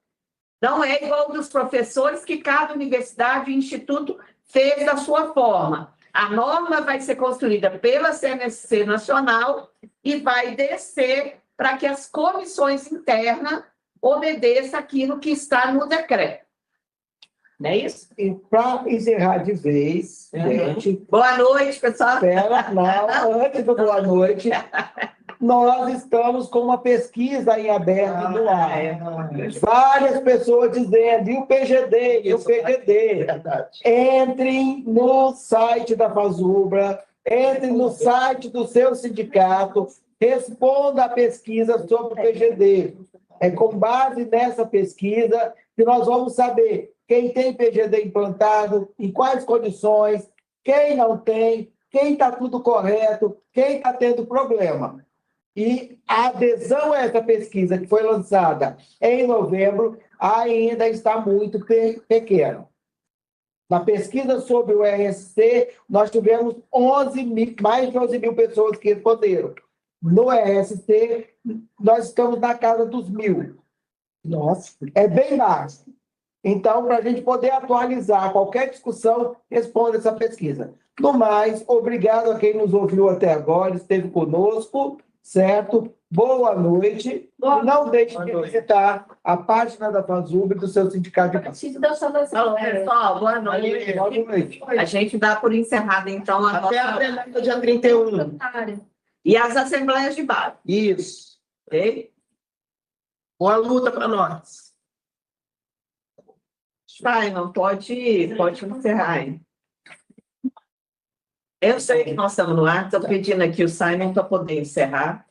Speaker 1: Não é igual dos professores que cada universidade e instituto fez da sua forma. A norma vai ser construída pela CNSC Nacional e vai descer para que as comissões internas obedeçam aquilo que está no decreto. Não é isso?
Speaker 4: E para encerrar de vez, gente...
Speaker 1: Boa noite, pessoal.
Speaker 4: Espera, não, antes do boa noite, nós estamos com uma pesquisa em aberto no ar. Várias pessoas dizendo, e o PGD, e o PGD. Entrem no site da FASUBRA, entrem no site do seu sindicato, responda a pesquisa sobre o PGD. É com base nessa pesquisa que nós vamos saber quem tem PGD implantado, em quais condições, quem não tem, quem está tudo correto, quem está tendo problema. E a adesão a essa pesquisa, que foi lançada em novembro, ainda está muito pequena. Na pesquisa sobre o RSC, nós tivemos mais de 11 mil pessoas que responderam. No RSC, nós estamos na casa dos 1.000. Nossa, é bem baixo. Então, para a gente poder atualizar qualquer discussão, responda essa pesquisa. No mais, obrigado a quem nos ouviu até agora, esteve conosco, certo? Boa noite. E não deixe de visitar a página da FASUB do seu sindicato de classe.
Speaker 1: Então, pessoal, boa noite.
Speaker 4: Boa noite.
Speaker 1: A gente dá por encerrada, então, a
Speaker 2: Até a plenária do dia 31.
Speaker 1: E as assembleias de base,
Speaker 2: Isso.
Speaker 1: ok?
Speaker 2: Boa luta para nós.
Speaker 1: Simon, pode encerrar, hein? Eu sei que nós estamos no ar, estou pedindo aqui o Simon para poder encerrar.